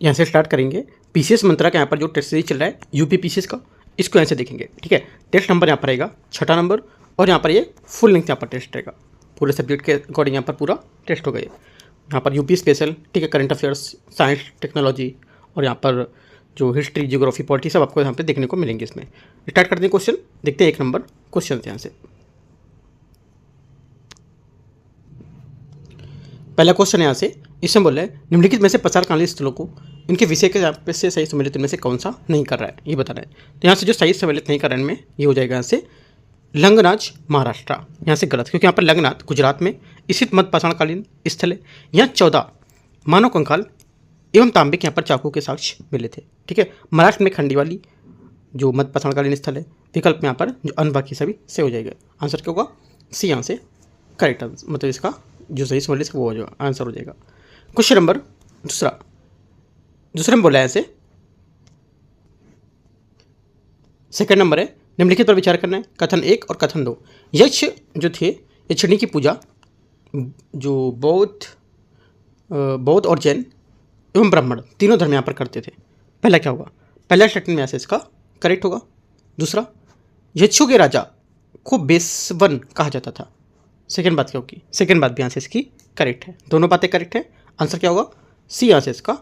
यहाँ से स्टार्ट करेंगे। पीसीएस मंत्रा का यहाँ पर जो टेस्ट सीरीज चल रहा है यूपी पीसीएस का, इसको यहाँ से देखेंगे। ठीक है, टेस्ट नंबर यहाँ पर रहेगा 6 नंबर, और यहाँ पर ये फुल लेंथ यहाँ पर टेस्ट रहेगा। पूरे सब्जेक्ट के अकॉर्डिंग यहाँ पर पूरा टेस्ट होगा। यहाँ पर यूपी स्पेशल, ठीक है, करंट अफेयर्स, साइंस, टेक्नोलॉजी, और यहाँ पर जो हिस्ट्री, जियोग्राफी, पॉलिटी सब आपको यहाँ पे देखने को मिलेंगे। इसमें स्टार्ट करते हैं क्वेश्चन, देखते हैं 1 नंबर क्वेश्चन यहाँ से। पहला क्वेश्चन यहाँ से इसमें बोल रहा है निम्नलिखित में से प्रसारकालीन स्थलों को इनके विषय के यहाँ पे से सही सम्मिलित इनमें से कौन सा नहीं कर रहा है, ये बताना है। तो यहाँ से जो सही सम्मिलित नहीं कर रहा है इनमें, ये हो जाएगा यहाँ से लंगनाज महाराष्ट्र, यहाँ से गलत, क्योंकि यहाँ पर लंगनाथ गुजरात में स्थित मध्य पाषाणकालीन स्थल है। यहाँ 14 मानव कंकाल एवं तांबे के यहाँ पर चाकू के साक्ष्य मिले थे। ठीक है, महाराष्ट्र में खंडीवाली जो मध्य पाषाणकालीन स्थल है। विकल्प में यहाँ पर जो अन्य बाकी सभी से हो जाएगा। आंसर क्या होगा? सी यहाँ से करेक्ट आंसर, मतलब इसका जो सही सम्मिलित वो हो जाएगा, आंसर हो जाएगा। क्वेश्चन नंबर दूसरे में बोला है ऐसे, सेकंड नंबर है निम्नलिखित पर विचार करना है। कथन 1 और कथन 2, यक्ष जो थे यक्षिणी की पूजा जो बौद्ध और जैन एवं ब्राह्मण तीनों धर्म यहाँ पर करते थे। पहला क्या होगा? पहला स्टेटमेंट में से इसका करेक्ट होगा। दूसरा, यक्षों के राजा को बेसवन कहा जाता था। सेकंड बात क्या होगी? सेकंड बात भी यहाँ से इसकी करेक्ट है, दोनों बातें करेक्ट है। आंसर क्या होगा? सी यहाँ से इसका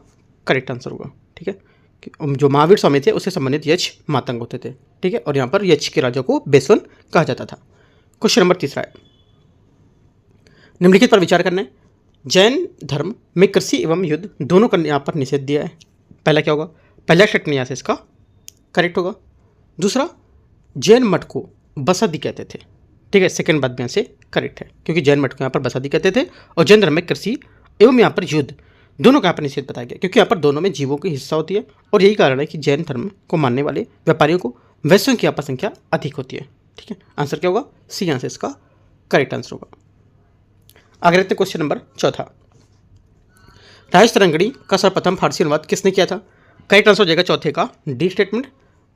करेक्ट आंसर होगा। ठीक है, जो महावीर स्वामी थे उससे संबंधित यक्ष मातंग होते थे। ठीक है, और यहाँ पर यक्ष के राजा को बेसवन कहा जाता था। क्वेश्चन नंबर तीसरा है, निम्नलिखित पर विचार करना है। जैन धर्म में कृषि एवं युद्ध दोनों का यहाँ पर निषेध दिया है। पहला क्या होगा? पहला स्टेटमेंट यहाँ से इसका करेक्ट होगा। दूसरा, जैन मठ को बसादी कहते थे। ठीक है, सेकंड बात भी यहाँ से करेक्ट है, क्योंकि जैन मठ को यहाँ पर बसादी कहते थे, और जैन धर्म में कृषि एवं यहाँ पर युद्ध दोनों का यहाँ पर निषेध बताया गया, क्योंकि यहाँ पर दोनों में जीवों की हिस्सा होती है, और यही कारण है कि जैन धर्म को मानने वाले व्यापारियों को वैश्यों की यहाँ पर संख्या अधिक होती है। ठीक है, आंसर क्या होगा? सी यहाँ से इसका करेक्ट आंसर होगा। आगे रहते क्वेश्चन नंबर चौथा, राजेश तरंगड़ी का सर्वप्रथम फारसी अनुवाद किसने किया था? करेक्ट आंसर हो जाएगा चौथे का डी स्टेटमेंट,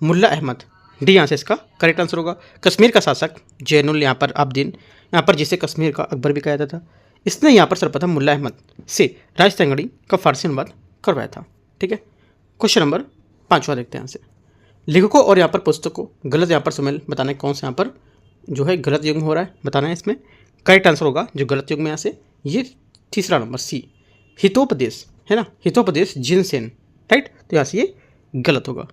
मुल्ला अहमद। डी यहाँ से इसका करेक्ट आंसर होगा। कश्मीर का शासक जैनुल यहाँ पर आबदीन, यहाँ पर जिसे कश्मीर का अकबर भी कहा जाता था, इसने यहाँ पर सर्वप्रथम मुल्ला अहमद से राजेश तरंगड़ी का फारसी अनुवाद करवाया था। ठीक है, क्वेश्चन नंबर 5वां देखते हैं यहाँ से, लेखकों और यहाँ पर पुस्तकों गलत यहाँ पर सम्मेलन बताना है। कौन से यहाँ पर जो है गलत युग्म हो रहा है बताना है। इसमें करेक्ट आंसर होगा जो गलत युग्म में यहाँ से ये तीसरा नंबर सी, हितोपदेश है ना, हितोपदेश जिनसेन, राइट। तो यहाँ से ये गलत होगा।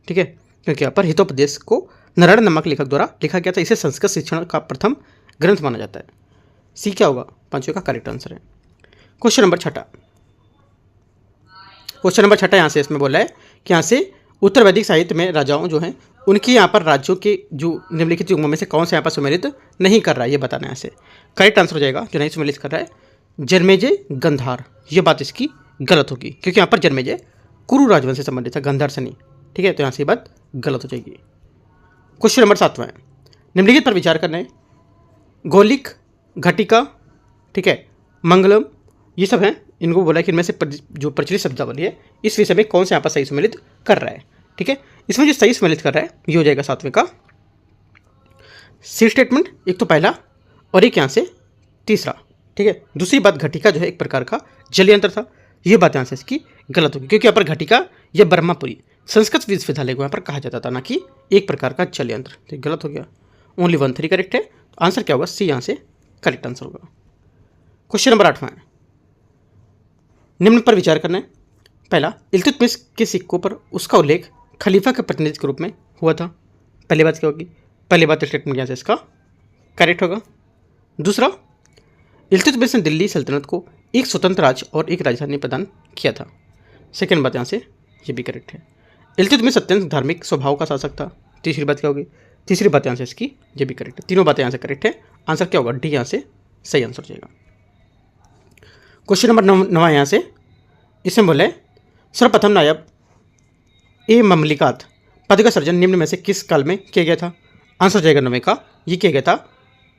ठीक है, क्योंकि यहाँ पर हितोपदेश को नारायण नामक लेखक द्वारा लिखा गया था। इसे संस्कृत शिक्षण का प्रथम ग्रंथ माना जाता है। सी क्या होगा? 5वें का करेक्ट आंसर है। क्वेश्चन नंबर 6, क्वेश्चन नंबर 6 यहाँ से इसमें बोला है कि यहाँ से उत्तर वैदिक साहित्य में राजाओं जो हैं उनकी यहाँ पर राज्यों के जो निम्नलिखित युग्मों में से कौन सा यहाँ पर सम्मिलित नहीं कर रहा है, ये बताना है। यहाँ से करेक्ट आंसर हो जाएगा जो नहीं सम्मिलित कर रहा है, जन्मेजय गंधार। ये बात इसकी गलत होगी, क्योंकि यहाँ पर जन्मेजय कुरु राजवंश से संबंधित है, गंधार से नहीं। ठीक है, तो यहाँ से ये बात गलत हो जाएगी। क्वेश्चन नंबर 7 निम्नलिखित पर विचार करना है। गौलिक, घटिका, ठीक है, मंगलम, ये सब हैं। इनको बोला कि इनमें से जो प्रचलित शब्दावली है इस विषय में कौन सा यहाँ पर सही सम्मिलित कर रहा है। ठीक है, इसमें जो सही सम्मिलित कर रहा है ये हो जाएगा 7वें का सी स्टेटमेंट, एक तो पहला और एक यहाँ से तीसरा। ठीक है, दूसरी बात घटिका जो है एक प्रकार का जलयंत्र था, ये बात यहाँ से इसकी गलत होगी, क्योंकि यहाँ पर घटिका या ब्रह्मापुरी संस्कृत विश्वविद्यालय को यहाँ पर कहा जाता था, ना कि एक प्रकार का जलयंत्र। तो गलत हो गया। ओनली 1 3 करेक्ट है। आंसर क्या होगा? सी यहाँ से करेक्ट आंसर होगा। क्वेश्चन नंबर 8 निम्न पर विचार करना है। पहला, इल्तुतमिश के सिक्कों पर उसका उल्लेख खलीफा के प्रतिनिधि के रूप में हुआ था। पहली बात क्या होगी? पहली बात स्टेटमेंट यहाँ से इसका करेक्ट होगा। दूसरा, इल्तुतमिश ने दिल्ली सल्तनत को एक स्वतंत्र राज्य और एक राजधानी प्रदान किया था। सेकेंड बात यहाँ से ये भी करेक्ट है। इल्तुतमिश अत्यंत धार्मिक स्वभाव का शासक था। तीसरी बात क्या होगी? तीसरी बात यहाँ से इसकी ये भी करेक्ट है। तीनों बातें यहाँ से करेक्ट है। आंसर क्या होगा? डी यहाँ से सही आंसर हो जाएगा। क्वेश्चन नंबर 9 यहाँ से इसमें बोले सर्वप्रथम नायब ए ममलिकात पद का सृजन निम्न में से किस काल में किया गया था? आंसर हो जाएगा 9वें का, ये किया गया था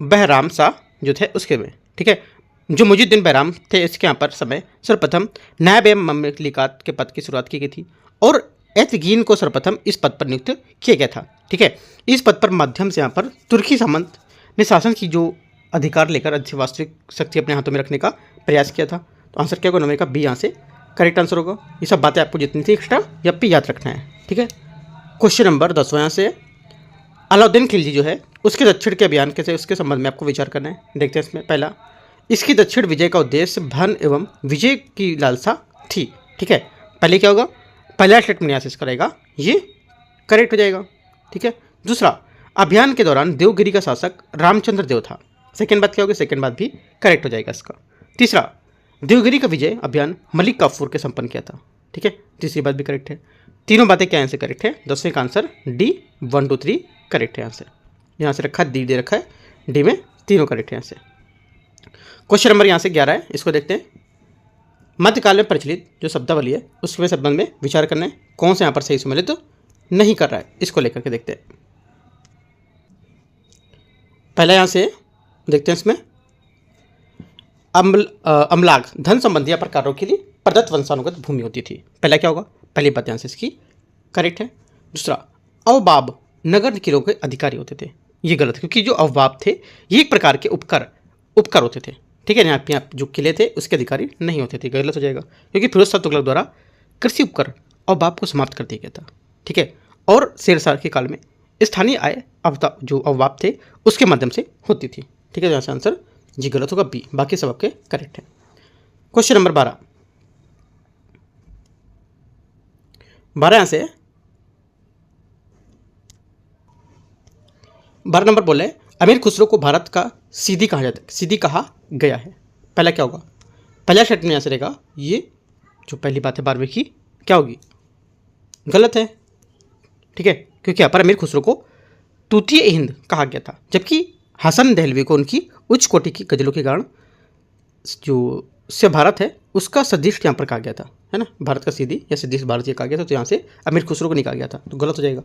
बहराम शाह जो थे उसके में। ठीक है, जो मुजीउद्दीन बहराम थे इसके यहाँ पर समय सर्वप्रथम नायब ए ममलिकात के पद की शुरुआत की गई थी, और एतगीन को सर्वप्रथम इस पद पर नियुक्त किया गया था। ठीक है, इस पद पर माध्यम से यहाँ पर तुर्की सामंत ने शासन की जो अधिकार लेकर वास्तविक शक्ति अपने हाथों में रखने का प्रयास किया था। तो आंसर क्या होगा? 9वें का बी यहाँ से करेक्ट आंसर होगा। ये सब बातें आपको जितनी थी एक्स्ट्रा जब भी याद रखना है, ठीक है। क्वेश्चन नंबर 10 यहाँ से अलाउद्दीन खिलजी जो है उसके दक्षिण के अभियान कैसे उसके संबंध में आपको विचार करना है। देखते हैं इसमें पहला, इसकी दक्षिण विजय का उद्देश्य धन एवं विजय की लालसा थी, ठीक है। पहले क्या होगा, पहला स्टेटमेंट यहाँ से इसका रहेगा, ये करेक्ट हो जाएगा, ठीक है। दूसरा, अभियान के दौरान देवगिरी का शासक रामचंद्र देव था। सेकेंड बात क्या होगी, सेकेंड बात भी करेक्ट हो जाएगा इसका। तीसरा, देवगिरी का विजय अभियान मलिक काफूर के संपन्न किया था, ठीक है। तीसरी बात भी करेक्ट है। तीनों बातें क्या आंसर करेक्ट है। 10वें का आंसर डी 1 2 3 करेक्ट है आंसर। यहाँ से रखा डी दे रखा है, डी में तीनों करेक्ट है यहाँ से। क्वेश्चन नंबर यहाँ से 11 है, इसको देखते हैं। मध्यकाल में प्रचलित जो शब्दावली है उसके संबंध में विचार करना है। कौन से यहाँ पर सही सम्मिलित तो नहीं कर रहा है, इसको लेकर के देखते हैं। पहला यहाँ से देखते हैं, इसमें अम्लाक धन संबंधी प्रकारों के लिए प्रदत्त वंशानुगत भूमि होती थी। पहला क्या होगा, पहली बात यहाँ से इसकी करेक्ट है। दूसरा, अवबाब नगर किलों के अधिकारी होते थे, ये गलत है, क्योंकि जो अवबाब थे ये एक प्रकार के उपकर होते थे, ठीक है। यहाँ पे जो किले थे उसके अधिकारी नहीं होते थे, गलत हो जाएगा, क्योंकि फिरोज शाह तुगलक द्वारा कृषि उपकर अवबाब को समाप्त कर दिया गया था, ठीक है। और शेरशाह के काल में स्थानीय आय जो अवबाब थे उसके माध्यम से होती थी, ठीक है। यहाँ से आंसर जी गलत होगा बी, बाकी सब आपके करेक्ट है। क्वेश्चन नंबर 12 यहाँ से 12 नंबर बोले, अमीर खुसरो को भारत का सीधी कहा गया है। पहला क्या होगा, पहला स्टेटमेंट यहाँ से रहेगा, ये जो पहली बात है 12वीं की क्या होगी, गलत है, ठीक है। क्योंकि यहाँ पर अमीर खुसरो को तूतीय हिंद कहा गया था, जबकि हसन दहलवी को उनकी उच्च कोटि की गजलों के कारण जो से भारत है उसका सदृश यहाँ पर कहा गया था, है ना। भारत का सीधी या सदृश भारत ये कहा गया था, तो यहाँ से अमीर खुसरो को नहीं कहा गया था, तो गलत हो जाएगा।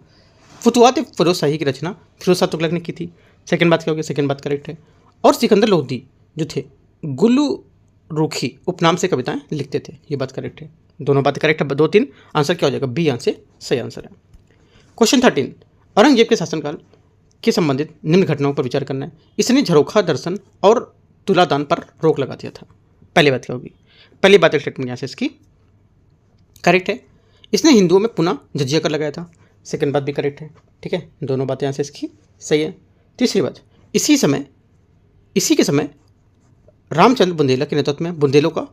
फुतुहात फिरोज शाही की रचना फिरोज शाह तुगलक ने की थी। सेकंड बात क्या होगी, सेकंड बात करेक्ट है। और सिकंदर लोधी जो थे गुल्लू रूखी उपनाम से कविताएं लिखते थे, ये बात करेक्ट है। दोनों बातें करेक्ट है, 2 3 आंसर क्या हो जाएगा, बी यहाँ से सही आंसर है। क्वेश्चन 13, औरंगजेब के शासनकाल के संबंधित निम्न घटनाओं पर विचार करना है। इसने झरोखा दर्शन और तुलादान पर रोक लगा दिया था। पहली बात क्या होगी, पहली बात स्टेटमेंट यहाँ से इसकी करेक्ट है। इसने हिंदुओं में पुनः जजिया कर लगाया था। सेकंड बात भी करेक्ट है, ठीक है। दोनों बातें यहाँ से इसकी सही है। तीसरी बात, इसी के समय रामचंद्र बुंदेला के नेतृत्व में बुंदेलों का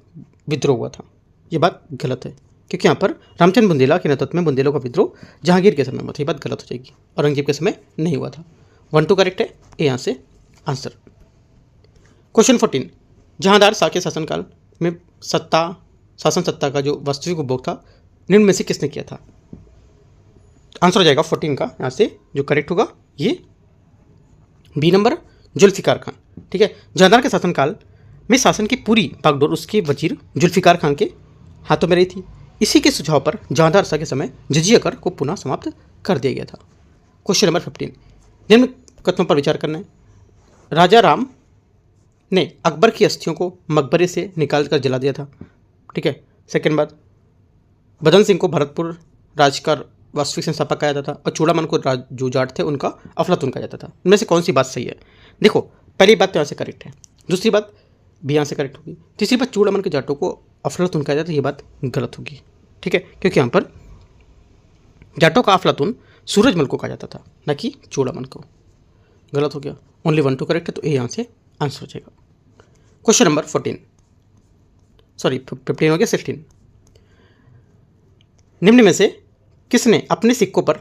विद्रोह हुआ था, ये बात गलत है, क्योंकि यहाँ पर रामचंद्र बुंदेला के नेतृत्व में बुंदेलों का विद्रोह जहांगीर के समय हुआ था, ये बात गलत हो जाएगी। औरंगजेब के समय नहीं हुआ था। 1 2 करेक्ट है, ये यहाँ से आंसर। क्वेश्चन 14, जहांदार शाह के शासनकाल में शासन सत्ता का जो वास्तविक उपभोग था निम्न में से किसने किया था। आंसर हो जाएगा 14 का यहाँ से जो करेक्ट होगा ये बी नंबर, जुल्फिकार खान, ठीक है। जहांदार के शासनकाल में शासन की पूरी बागडोर उसके वजीर जुल्फिकार खान के हाथों में रही थी। इसी के सुझाव पर जहांदार शाह के समय जजिया कर को पुनः समाप्त कर दिया गया था। क्वेश्चन नंबर 15, निम्न कथनों पर विचार करना है। राजा राम ने अकबर की अस्थियों को मकबरे से निकाल कर जला दिया था, ठीक है। सेकंड बात, बदन सिंह को भरतपुर राज का वास्तविक संस्थापक कहा जाता था और चूड़ामन को जो जाट थे उनका अफलातून कहा जाता था। इनमें से कौन सी बात सही है। देखो, पहली बात तो यहाँ से करेक्ट है, दूसरी बात भी यहाँ से करेक्ट होगी, तीसरी बात चूड़ामन के जाटों को अफलातून कहा जाता है, ये बात गलत होगी, ठीक है। क्योंकि यहाँ पर जाटों का अफलातून सूरजमल को कहा जाता था, न कि चूड़ामन को, गलत हो गया। ओनली 1 2 करेक्ट है, तो ये यहाँ से आंसर हो जाएगा। क्वेश्चन नंबर 15 हो गया 16, निम्न में से किसने अपने सिक्कों पर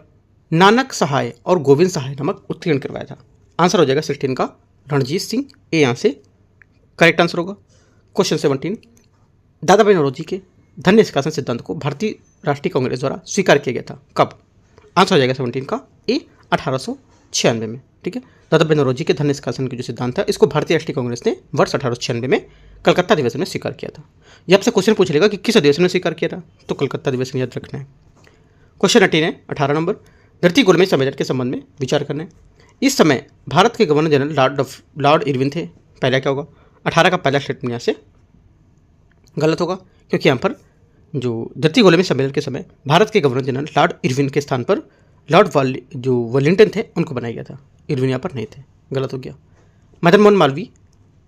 नानक सहाय और गोविंद सहाय नामक उत्कीर्ण करवाया था। आंसर हो जाएगा 16 का रणजीत सिंह, ये यहाँ से करेक्ट आंसर होगा। क्वेश्चन 17, दादा भाई नौरोजी के धन निष्कासन सिद्धांत को भारतीय राष्ट्रीय कांग्रेस द्वारा स्वीकार किया गया था, कब। आंसर हो जाएगा 17 का ए 1896 में, ठीक है। दादा भाई नौरोजी के धन निष्कासन के जो सिद्धांत था इसको भारतीय राष्ट्रीय कांग्रेस ने वर्ष 1896 में कलकत्ता अधिवेशन में स्वीकार किया था। ये आपसे क्वेश्चन पूछ लेगा कि किस अधिवेशन में स्वीकार किया था, तो कलकत्ता अधिवेशन याद रखना है। क्वेश्चन 18 है 18 नंबर, धरती गोलमेज सम्मेलन के संबंध में विचार करना है। इस समय भारत के गवर्नर जनरल लॉर्ड इरविन थे। पहला क्या होगा, 18 का पहला स्टेटमेंट यहाँ से गलत होगा, क्योंकि यहाँ पर जो धरती गोलमेज सम्मेलन के समय भारत के गवर्नर जनरल लॉर्ड इरविन के स्थान पर लॉर्ड जो वेलिंगटन थे उनको बनाया गया था, इरविन यहाँ पर नहीं थे, गलत हो गया। मदन मोहन मालवीय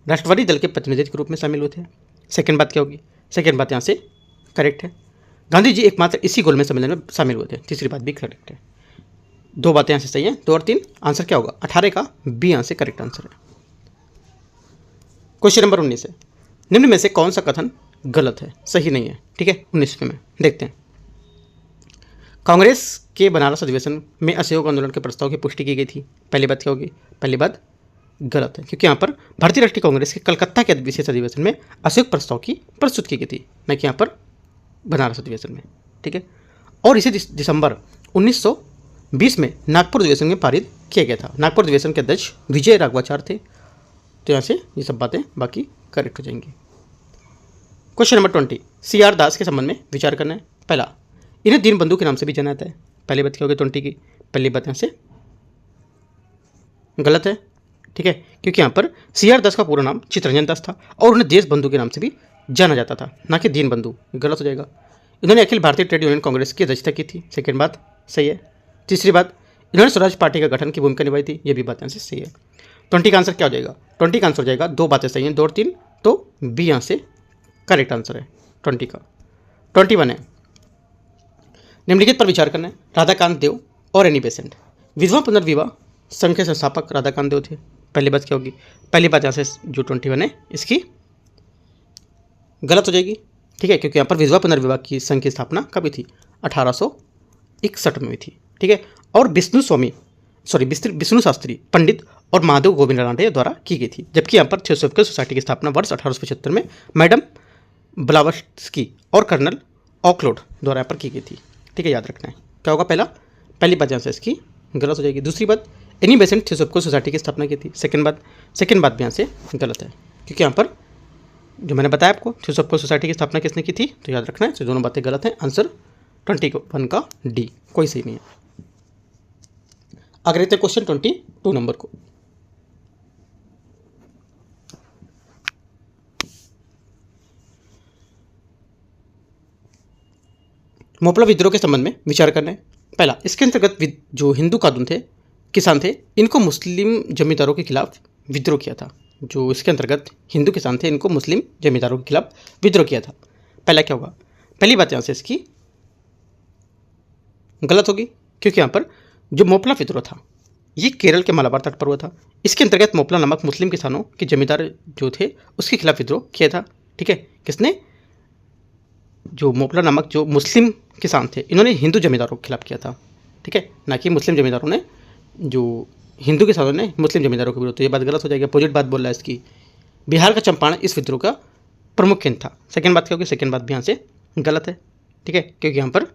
राष्ट्रवादी दल के प्रतिनिधि के रूप में शामिल हुए थे। सेकंड बात क्या होगी, सेकंड बात यहाँ से करेक्ट है। गांधी जी एकमात्र इसी गोलमेज सम्मेलन में शामिल हुए थे, तीसरी बात भी करेक्ट है। दो बातें यहाँ से सही है, 2 और 3। आंसर क्या होगा? 18 का बी यहाँ से करेक्ट आंसर है। क्वेश्चन नंबर 19 है, निम्न में से कौन सा कथन गलत है, सही नहीं है? ठीक है, 19वें में देखते हैं। कांग्रेस के बनारस अधिवेशन में असहयोग आंदोलन के प्रस्ताव की पुष्टि की गई थी। पहली बात क्या होगी? पहली बात गलत है, क्योंकि यहाँ पर भारतीय राष्ट्रीय कांग्रेस के कलकत्ता के विशेष अधिवेशन में असहयोग प्रस्ताव की प्रस्तुत की गई थी, न कि यहाँ पर बनारस अधिवेशन में। ठीक है, और इसे दिसंबर 1920 में नागपुर अधिवेशन में पारित किया गया था। नागपुर अधिवेशन के अध्यक्ष विजय राघवाचार्य थे। तो यहाँ से ये सब बातें बाकी करेक्ट हो जाएंगी। क्वेश्चन नंबर 20, CR दास के संबंध में विचार करना है। पहला, इन्हें दीनबंधु के नाम से भी जाना जाता है। पहली बात क्या होगी 20 की? पहली बात यहाँ से गलत है। ठीक है, क्योंकि यहाँ पर CR दास का पूरा नाम चित्तरंजन दास था और उन्हें देशबंधु के नाम से भी जाना जाता था, ना कि दीनबंधु। गलत हो जाएगा। इन्होंने अखिल भारतीय ट्रेड यूनियन कांग्रेस की अध्यक्षता की थी। सेकेंड बात सही है। तीसरी बात, इन्होंने स्वराज पार्टी का गठन की भूमिका निभाई थी। ये भी बात यहाँ से सही है। 20 का आंसर क्या हो जाएगा? 20 का आंसर हो जाएगा, 2 बातें सही हैं, 2 और 3, तो बी यहाँ से करेक्ट आंसर है 20 का। 21 है, निम्नलिखित पर विचार करना है। राधाकांत देव और एनी बेसेंट विधवा पुनर्विवाह संघ के संस्थापक राधाकांत देव थे। पहली बात क्या होगी? पहली बात यहाँ से जो 21 है इसकी गलत हो जाएगी। ठीक है, क्योंकि यहाँ पर विधवा पुनर्विवाह की संघ की स्थापना कभी थी? 1861 में हुई थी। ठीक है, और विष्णु शास्त्री पंडित और माधव गोविंद रानडे द्वारा की गई थी, जबकि यहाँ पर थियोसॉफिकल सोसाइटी की स्थापना वर्ष 1875 में मैडम ब्लावस्की और कर्नल ऑकलोड द्वारा यहाँ पर की गई थी। ठीक है, याद रखना है। क्या होगा? पहली बात यहाँ से इसकी गलत हो जाएगी। दूसरी बात, एनी बेसेंट थियोसॉफिकल सोसाइटी की स्थापना की थी। सेकंड बात भी यहाँ से गलत है, क्योंकि यहाँ पर जो मैंने बताया आपको थियोसॉफिकल सोसाइटी की स्थापना किसने की थी, तो याद रखना है। तो दोनों बातें गलत हैं। आंसर 21 का डी, कोई सही नहीं है। आगे रहते क्वेश्चन 22 नंबर को। मोपला विद्रोह के संबंध में विचार करना है। पहला, इसके अंतर्गत जो हिंदू किसान थे, इनको मुस्लिम जमींदारों के खिलाफ विद्रोह किया था। जो इसके अंतर्गत हिंदू किसान थे, इनको मुस्लिम जमींदारों के खिलाफ विद्रोह किया था। पहला क्या होगा? पहली बात यहाँ से इसकी गलत होगी, क्योंकि यहाँ पर जो मोपला विद्रोह था ये केरल के मालाबार तट पर हुआ था। इसके अंतर्गत मोपला नामक मुस्लिम किसानों के जमींदार जो थे उसके खिलाफ विद्रोह किया था। ठीक है, किसने? जो मोपला नामक जो मुस्लिम किसान थे, इन्होंने हिंदू जमींदारों के खिलाफ किया था। ठीक है, ना कि मुस्लिम जमींदारों ने, जो हिंदू किसानों ने मुस्लिम जमींदारों के विरुद्ध। तो ये बात गलत हो जाएगी। अपोजिट बात बोल रहा है इसकी। बिहार का चंपारण इस विद्रोह का प्रमुख केंद्र था। सेकेंड बात क्या होगी? सेकेंड बात भी यहाँ से गलत है। ठीक है, क्योंकि यहाँ पर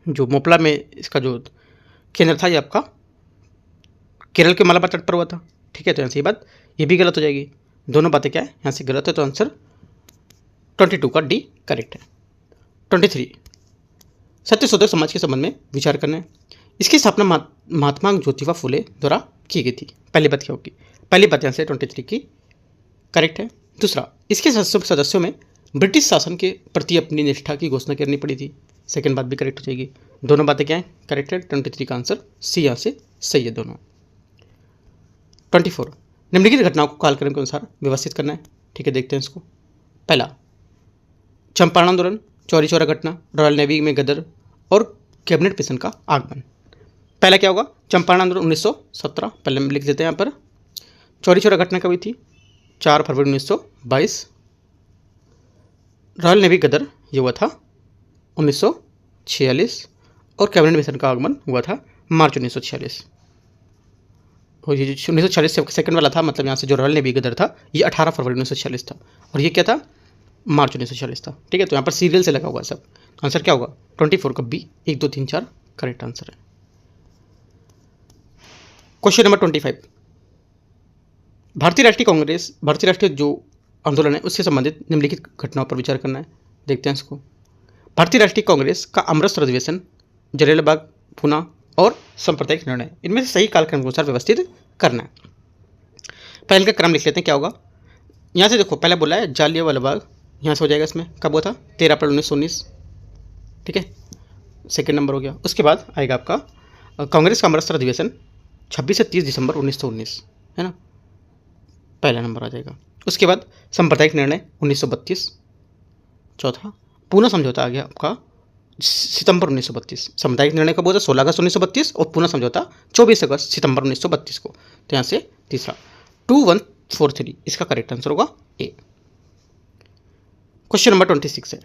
जो मोपला में इसका जो केंद्र था ये आपका केरल के मालाबार तट पर हुआ था। ठीक है, तो यहाँ से ये बात ये भी गलत हो जाएगी। दोनों बातें क्या है? यहाँ से गलत है, तो आंसर 22 का डी करेक्ट है। 23, सत्यशोधक समाज के संबंध में विचार करना है। इसकी स्थापना महात्मा ज्योतिबा फुले द्वारा की गई थी। पहली बात क्या होगी? पहली बात यहाँ से 23 की करेक्ट है। दूसरा, इसके सदस्यों में ब्रिटिश शासन के प्रति अपनी निष्ठा की घोषणा करनी पड़ी थी। सेकेंड बात भी करेक्ट हो जाएगी। दोनों बातें क्या है? करेक्ट है। 23 का आंसर सी यहाँ से सही है दोनों। 24, निम्नलिखित घटनाओं को कालक्रम के अनुसार व्यवस्थित करना है। ठीक है, देखते हैं इसको। पहला, चंपारण आंदोलन, चौरी चौरा घटना, रॉयल नेवी में गदर और कैबिनेट मिशन का आगमन। पहला क्या होगा? चंपारण आंदोलन 1917, पहले हम लिख देते हैं यहाँ पर। चौरी चौरा घटना कभी थी? 4 फरवरी 1922। रॉयल नेवी गदर ये हुआ था 1946 और कैबिनेट मिशन का आगमन हुआ था मार्च 1946। और ये जो 1946 से सेकंड वाला था, मतलब यहाँ से जो रॉयल नेवी गदर था ये 18 फरवरी 1946 था और ये क्या था? मार्च 1946 था। ठीक है, तो यहाँ पर सीरियल से लगा हुआ सब। आंसर क्या होगा? 24 का बी, 1 2 3 4 करेक्ट आंसर है। क्वेश्चन नंबर 25, भारतीय राष्ट्रीय जो आंदोलन है उससे संबंधित निम्नलिखित घटनाओं पर विचार करना है। देखते हैं इसको। भारतीय राष्ट्रीय कांग्रेस का अमृतसर अधिवेशन, जलियांवाला बाग, पूना और सांप्रदायिक निर्णय, इनमें से सही कालक्रम के अनुसार व्यवस्थित करना है। पहले का क्रम लिख लेते हैं। क्या होगा? यहाँ से देखो, पहले बोला है जलियांवाला बाग, यहाँ से हो जाएगा। इसमें कब हुआ था? 13 अप्रैल 1919। ठीक है, सेकेंड नंबर हो गया। उसके बाद आएगा आपका कांग्रेस का अमृतसर अधिवेशन 26 से 30 दिसंबर 1919, है ना, पहला नंबर आ जाएगा। उसके बाद सांप्रदायिक निर्णय 1932 चौथा, पूना समझौता आ गया आपका सितंबर 1932। सामुदायिक निर्णय कब हुआ था? 16 अगस्त 1932 और पूना समझौता 24 अगस्त सितंबर 1932 को। तो यहाँ से तीसरा 2143 इसका करेक्ट आंसर होगा ए। क्वेश्चन नंबर 26 है,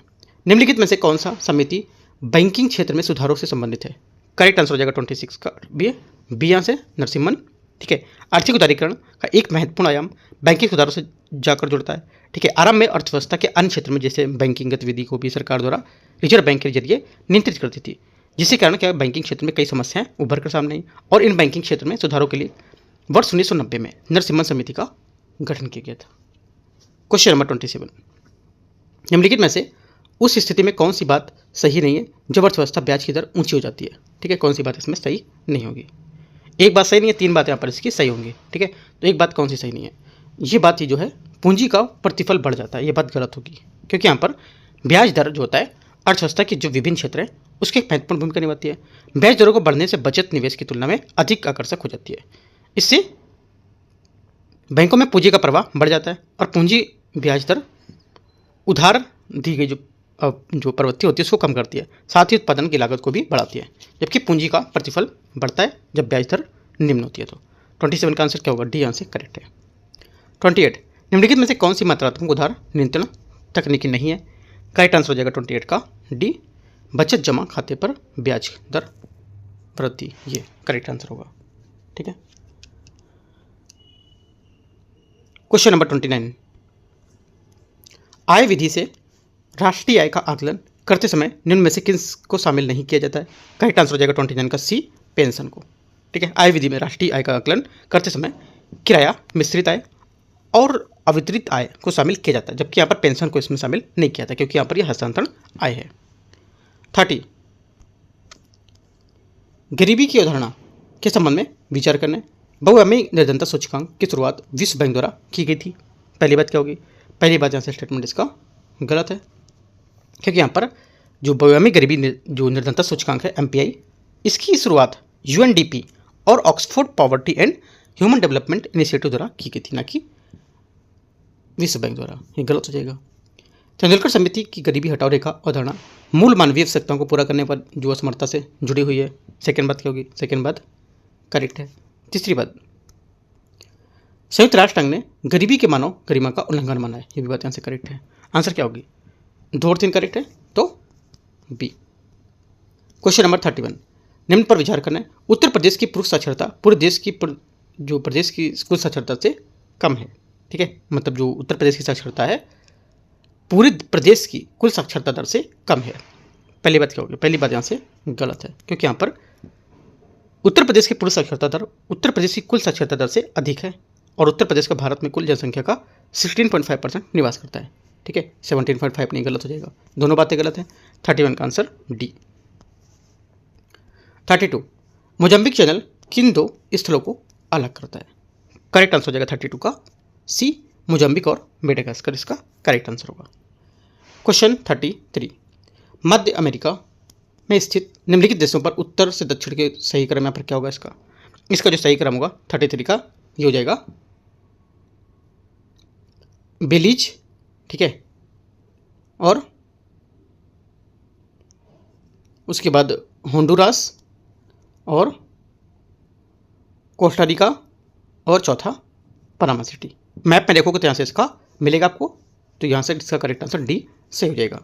निम्नलिखित में से कौन सा समिति बैंकिंग क्षेत्र में सुधारों से संबंधित है? करेक्ट आंसर हो जाएगा 26 का बी यहाँ से नरसिम्हन। ठीक है, आर्थिक उदारीकरण का एक महत्वपूर्ण आयाम बैंकिंग सुधारों से जाकर जुड़ता है। ठीक है, आरंभ में अर्थव्यवस्था के अन्य क्षेत्र में जैसे बैंकिंग गतिविधि को भी सरकार द्वारा रिजर्व बैंक के जरिए नियंत्रित करती थी, जिसके कारण क्या बैंकिंग क्षेत्र में कई समस्याएं उभर कर सामने आई और इन बैंकिंग क्षेत्र में सुधारों के लिए वर्ष 1990 में नरसिम्हन समिति का गठन किया गया था। क्वेश्चन नंबर 27, निम्नलिखित में से उस स्थिति में कौन सी बात सही नहीं है जब अर्थव्यवस्था ब्याज की दर ऊंची हो जाती है? ठीक है, कौन सी बात इसमें सही नहीं होगी? एक बात सही नहीं है, तीन बातें यहाँ पर इसकी सही होंगी। ठीक है, तो एक बात कौन सी सही नहीं है? ये बात ये जो है पूंजी का प्रतिफल बढ़ जाता है, ये बात गलत होगी, क्योंकि यहाँ पर ब्याज दर जो होता है अर्थव्यवस्था के जो विभिन्न क्षेत्र हैं उसकी एक महत्वपूर्ण भूमिका निभाती है। ब्याज दरों को बढ़ने से बचत निवेश की तुलना में अधिक आकर्षक हो जाती है। इससे बैंकों में पूंजी का प्रवाह बढ़ जाता है और पूंजी ब्याज दर उधार दी गई जो प्रवृत्ति होती है उसको कम करती है, साथ ही उत्पादन की लागत को भी बढ़ाती है, जबकि पूंजी का प्रतिफल बढ़ता है जब ब्याज दर निम्न होती है। तो 27 का आंसर क्या होगा? डी आंसर करेक्ट है। 28, निम्नलिखित में से कौन सी मात्रात्मक उधार नियंत्रण तकनीकी नहीं है? करेक्ट आंसर हो जाएगा 28 का डी, बचत जमा खाते पर ब्याज दर वृद्धि, ये करेक्ट आंसर होगा। ठीक है, क्वेश्चन नंबर 29, आय विधि से राष्ट्रीय आय का आकलन करते समय निम्न में से किस को शामिल नहीं किया जाता है? करेक्ट आंसर हो जाएगा 29 का सी, पेंशन को। ठीक है, आय विधि में राष्ट्रीय आय का आकलन करते समय किराया, मिश्रित आय और अवितरित आय को शामिल किया जाता है, जबकि यहाँ पर पेंशन को इसमें शामिल नहीं किया था क्योंकि यहाँ पर यह हस्तांतरण आय है। 30, गरीबी की अवधारणा के संबंध में विचार करने बहुआयामी निर्धनता सूचकांक की शुरुआत विश्व बैंक द्वारा की गई थी। पहली बात क्या होगी? पहली बात यहाँ से स्टेटमेंट इसका गलत है, क्योंकि यहाँ पर जो बहुआयामी गरीबी जो निर्धनता सूचकांक है MPI, इसकी शुरुआत UNDP और Oxford poverty and human development initiative द्वारा की गई थी, ना कि विश्व बैंक द्वारा। ये गलत हो जाएगा। तेंदुलकर समिति की गरीबी हटाओ रेखा अवधारणा मूल मानवीय आवश्यकताओं को पूरा करने पर जो असमर्थता से जुड़ी हुई है। सेकेंड बात क्या होगी? सेकेंड बात करेक्ट है। तीसरी बात, संयुक्त राष्ट्र संघ ने गरीबी के मानव गरिमा का उल्लंघन माना है, ये भी बात यहाँ से करेक्ट है। आंसर क्या होगी? 2 और 3 करेक्ट है, तो बी। क्वेश्चन नंबर 31, निम्न पर विचार करना है, उत्तर प्रदेश की पुरुष साक्षरता पूरे देश की जो प्रदेश की कुल साक्षरता से कम है। ठीक है, मतलब जो उत्तर प्रदेश की साक्षरता है पूरे प्रदेश की कुल साक्षरता दर से कम है। पहली बात क्या होगी? पहली बात यहाँ से गलत है, क्योंकि यहाँ पर उत्तर प्रदेश की पुरुष साक्षरता दर उत्तर प्रदेश की कुल साक्षरता दर से अधिक है और उत्तर प्रदेश का भारत में कुल जनसंख्या का 16.5% निवास करता है। ठीक है, 17.5 नहीं, गलत हो जाएगा, दोनों बातें गलत हैं। 31 का आंसर डी। 32, मोजाम्बिक चैनल किन 2 स्थलों को अलग करता है? करेक्ट आंसर हो जाएगा 32 का सी, मोजाम्बिक और मेडागास्कर इसका करेक्ट आंसर होगा। क्वेश्चन 33, मध्य अमेरिका में स्थित निम्नलिखित देशों पर उत्तर से दक्षिण के सही क्रम यहाँ पर क्या होगा? इसका जो सही क्रम होगा 33 का ये हो जाएगा बेलीज। ठीक है, और उसके बाद होंडुरास और कोस्टारिका और चौथा पनामा सिटी। मैप में देखोगे तो यहाँ से इसका मिलेगा आपको, तो यहाँ से इसका करेक्ट आंसर डी सही हो जाएगा।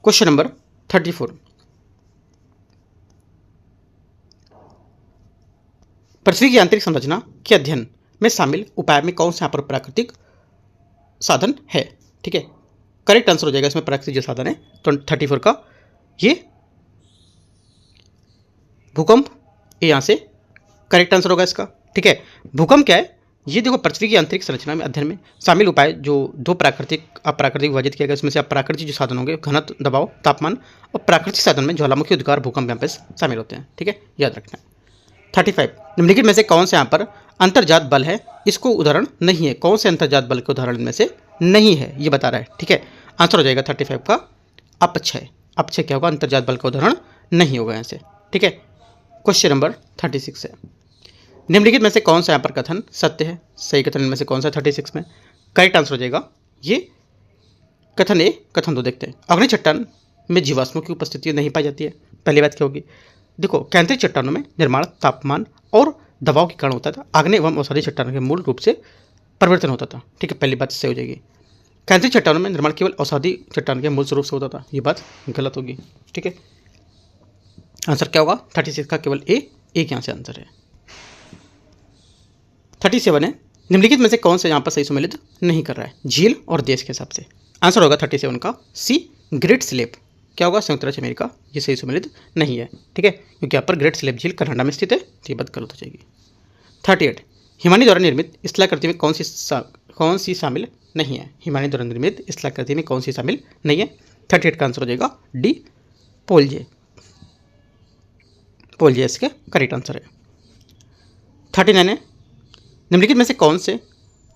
क्वेश्चन नंबर 34, पृथ्वी की आंतरिक संरचना के अध्ययन में शामिल उपाय में कौन सा यहाँ पर प्राकृतिक साधन है? ठीक है, करेक्ट आंसर हो जाएगा इसमें प्राकृतिक जो साधन है 34 का ये भूकंप, ये यहाँ से करेक्ट आंसर होगा इसका। ठीक है, भूकंप क्या है? ये देखो पृथ्वी की आंतरिक संरचना में अध्ययन में शामिल उपाय जो 2 प्राकृतिक अप्राकृतिक विभाजित किया गया, इसमें से अप्राकृतिक जो साधन होंगे घनत्व, दबाव, तापमान, और प्राकृतिक साधन में ज्वालामुखी उद्गार, भूकंप यहाँ पे शामिल होते हैं। ठीक है, याद रखना है। 35, निम्नलिखित में से कौन से यहाँ पर अंतर्जात बल है? इसको उदाहरण नहीं है, कौन से अंतर्जात बल के उदाहरण में से नहीं है ये बता रहा है। ठीक है, आंसर हो जाएगा 35 का अपक्षय। अपक्षय क्या होगा? अंतर्जात बल का उदाहरण नहीं होगा यहाँ से। ठीक है, क्वेश्चन नंबर 36 है, निम्नलिखित में से कौन सा यहाँ पर कथन सत्य है? सही कथन में से कौन सा 36 में? करेक्ट आंसर हो जाएगा ये कथन ए, कथन दो देखते हैं। अग्नि चट्टान में जीवाश्मों की उपस्थिति नहीं पाई जाती है। पहली बात क्या होगी, देखो कैंद्रीय चट्टानों में निर्माण तापमान और दबाव के कारण होता था। आग्नेय एवं औषधीय चट्टानों के मूल रूप से परिवर्तन होता था। ठीक है, पहली बात सही हो जाएगी। कैंद्रीय चट्टानों में निर्माण केवल औषधीय चट्टान के मूल स्वरूप से होता था, ये बात गलत होगी। ठीक है, आंसर क्या होगा 36 का केवल ए, एक यहाँ से आंसर है। 37 है, निम्नलिखित में से कौन सा यहाँ पर सही सम्मिलित नहीं कर रहा है, झील और देश के हिसाब से। आंसर होगा 37 का सी, ग्रेट स्लेप। क्या होगा, संयुक्त राज्य अमेरिका, ये सही सम्मिलित नहीं है। ठीक है, क्योंकि यहाँ पर ग्रेट स्लेप झील कनाडा में स्थित है, तो ये बात गलत हो जाएगी। 38, हिमानी द्वारा निर्मित स्थलाकृति में कौन सी शामिल नहीं है। हिमानी द्वारा निर्मित स्थलाकृति में कौन सी शामिल नहीं है। 38 का आंसर हो जाएगा डी, पोलजे। पोलजे इसके करेक्ट आंसर है। 39 है, निम्नलिखित में से कौन से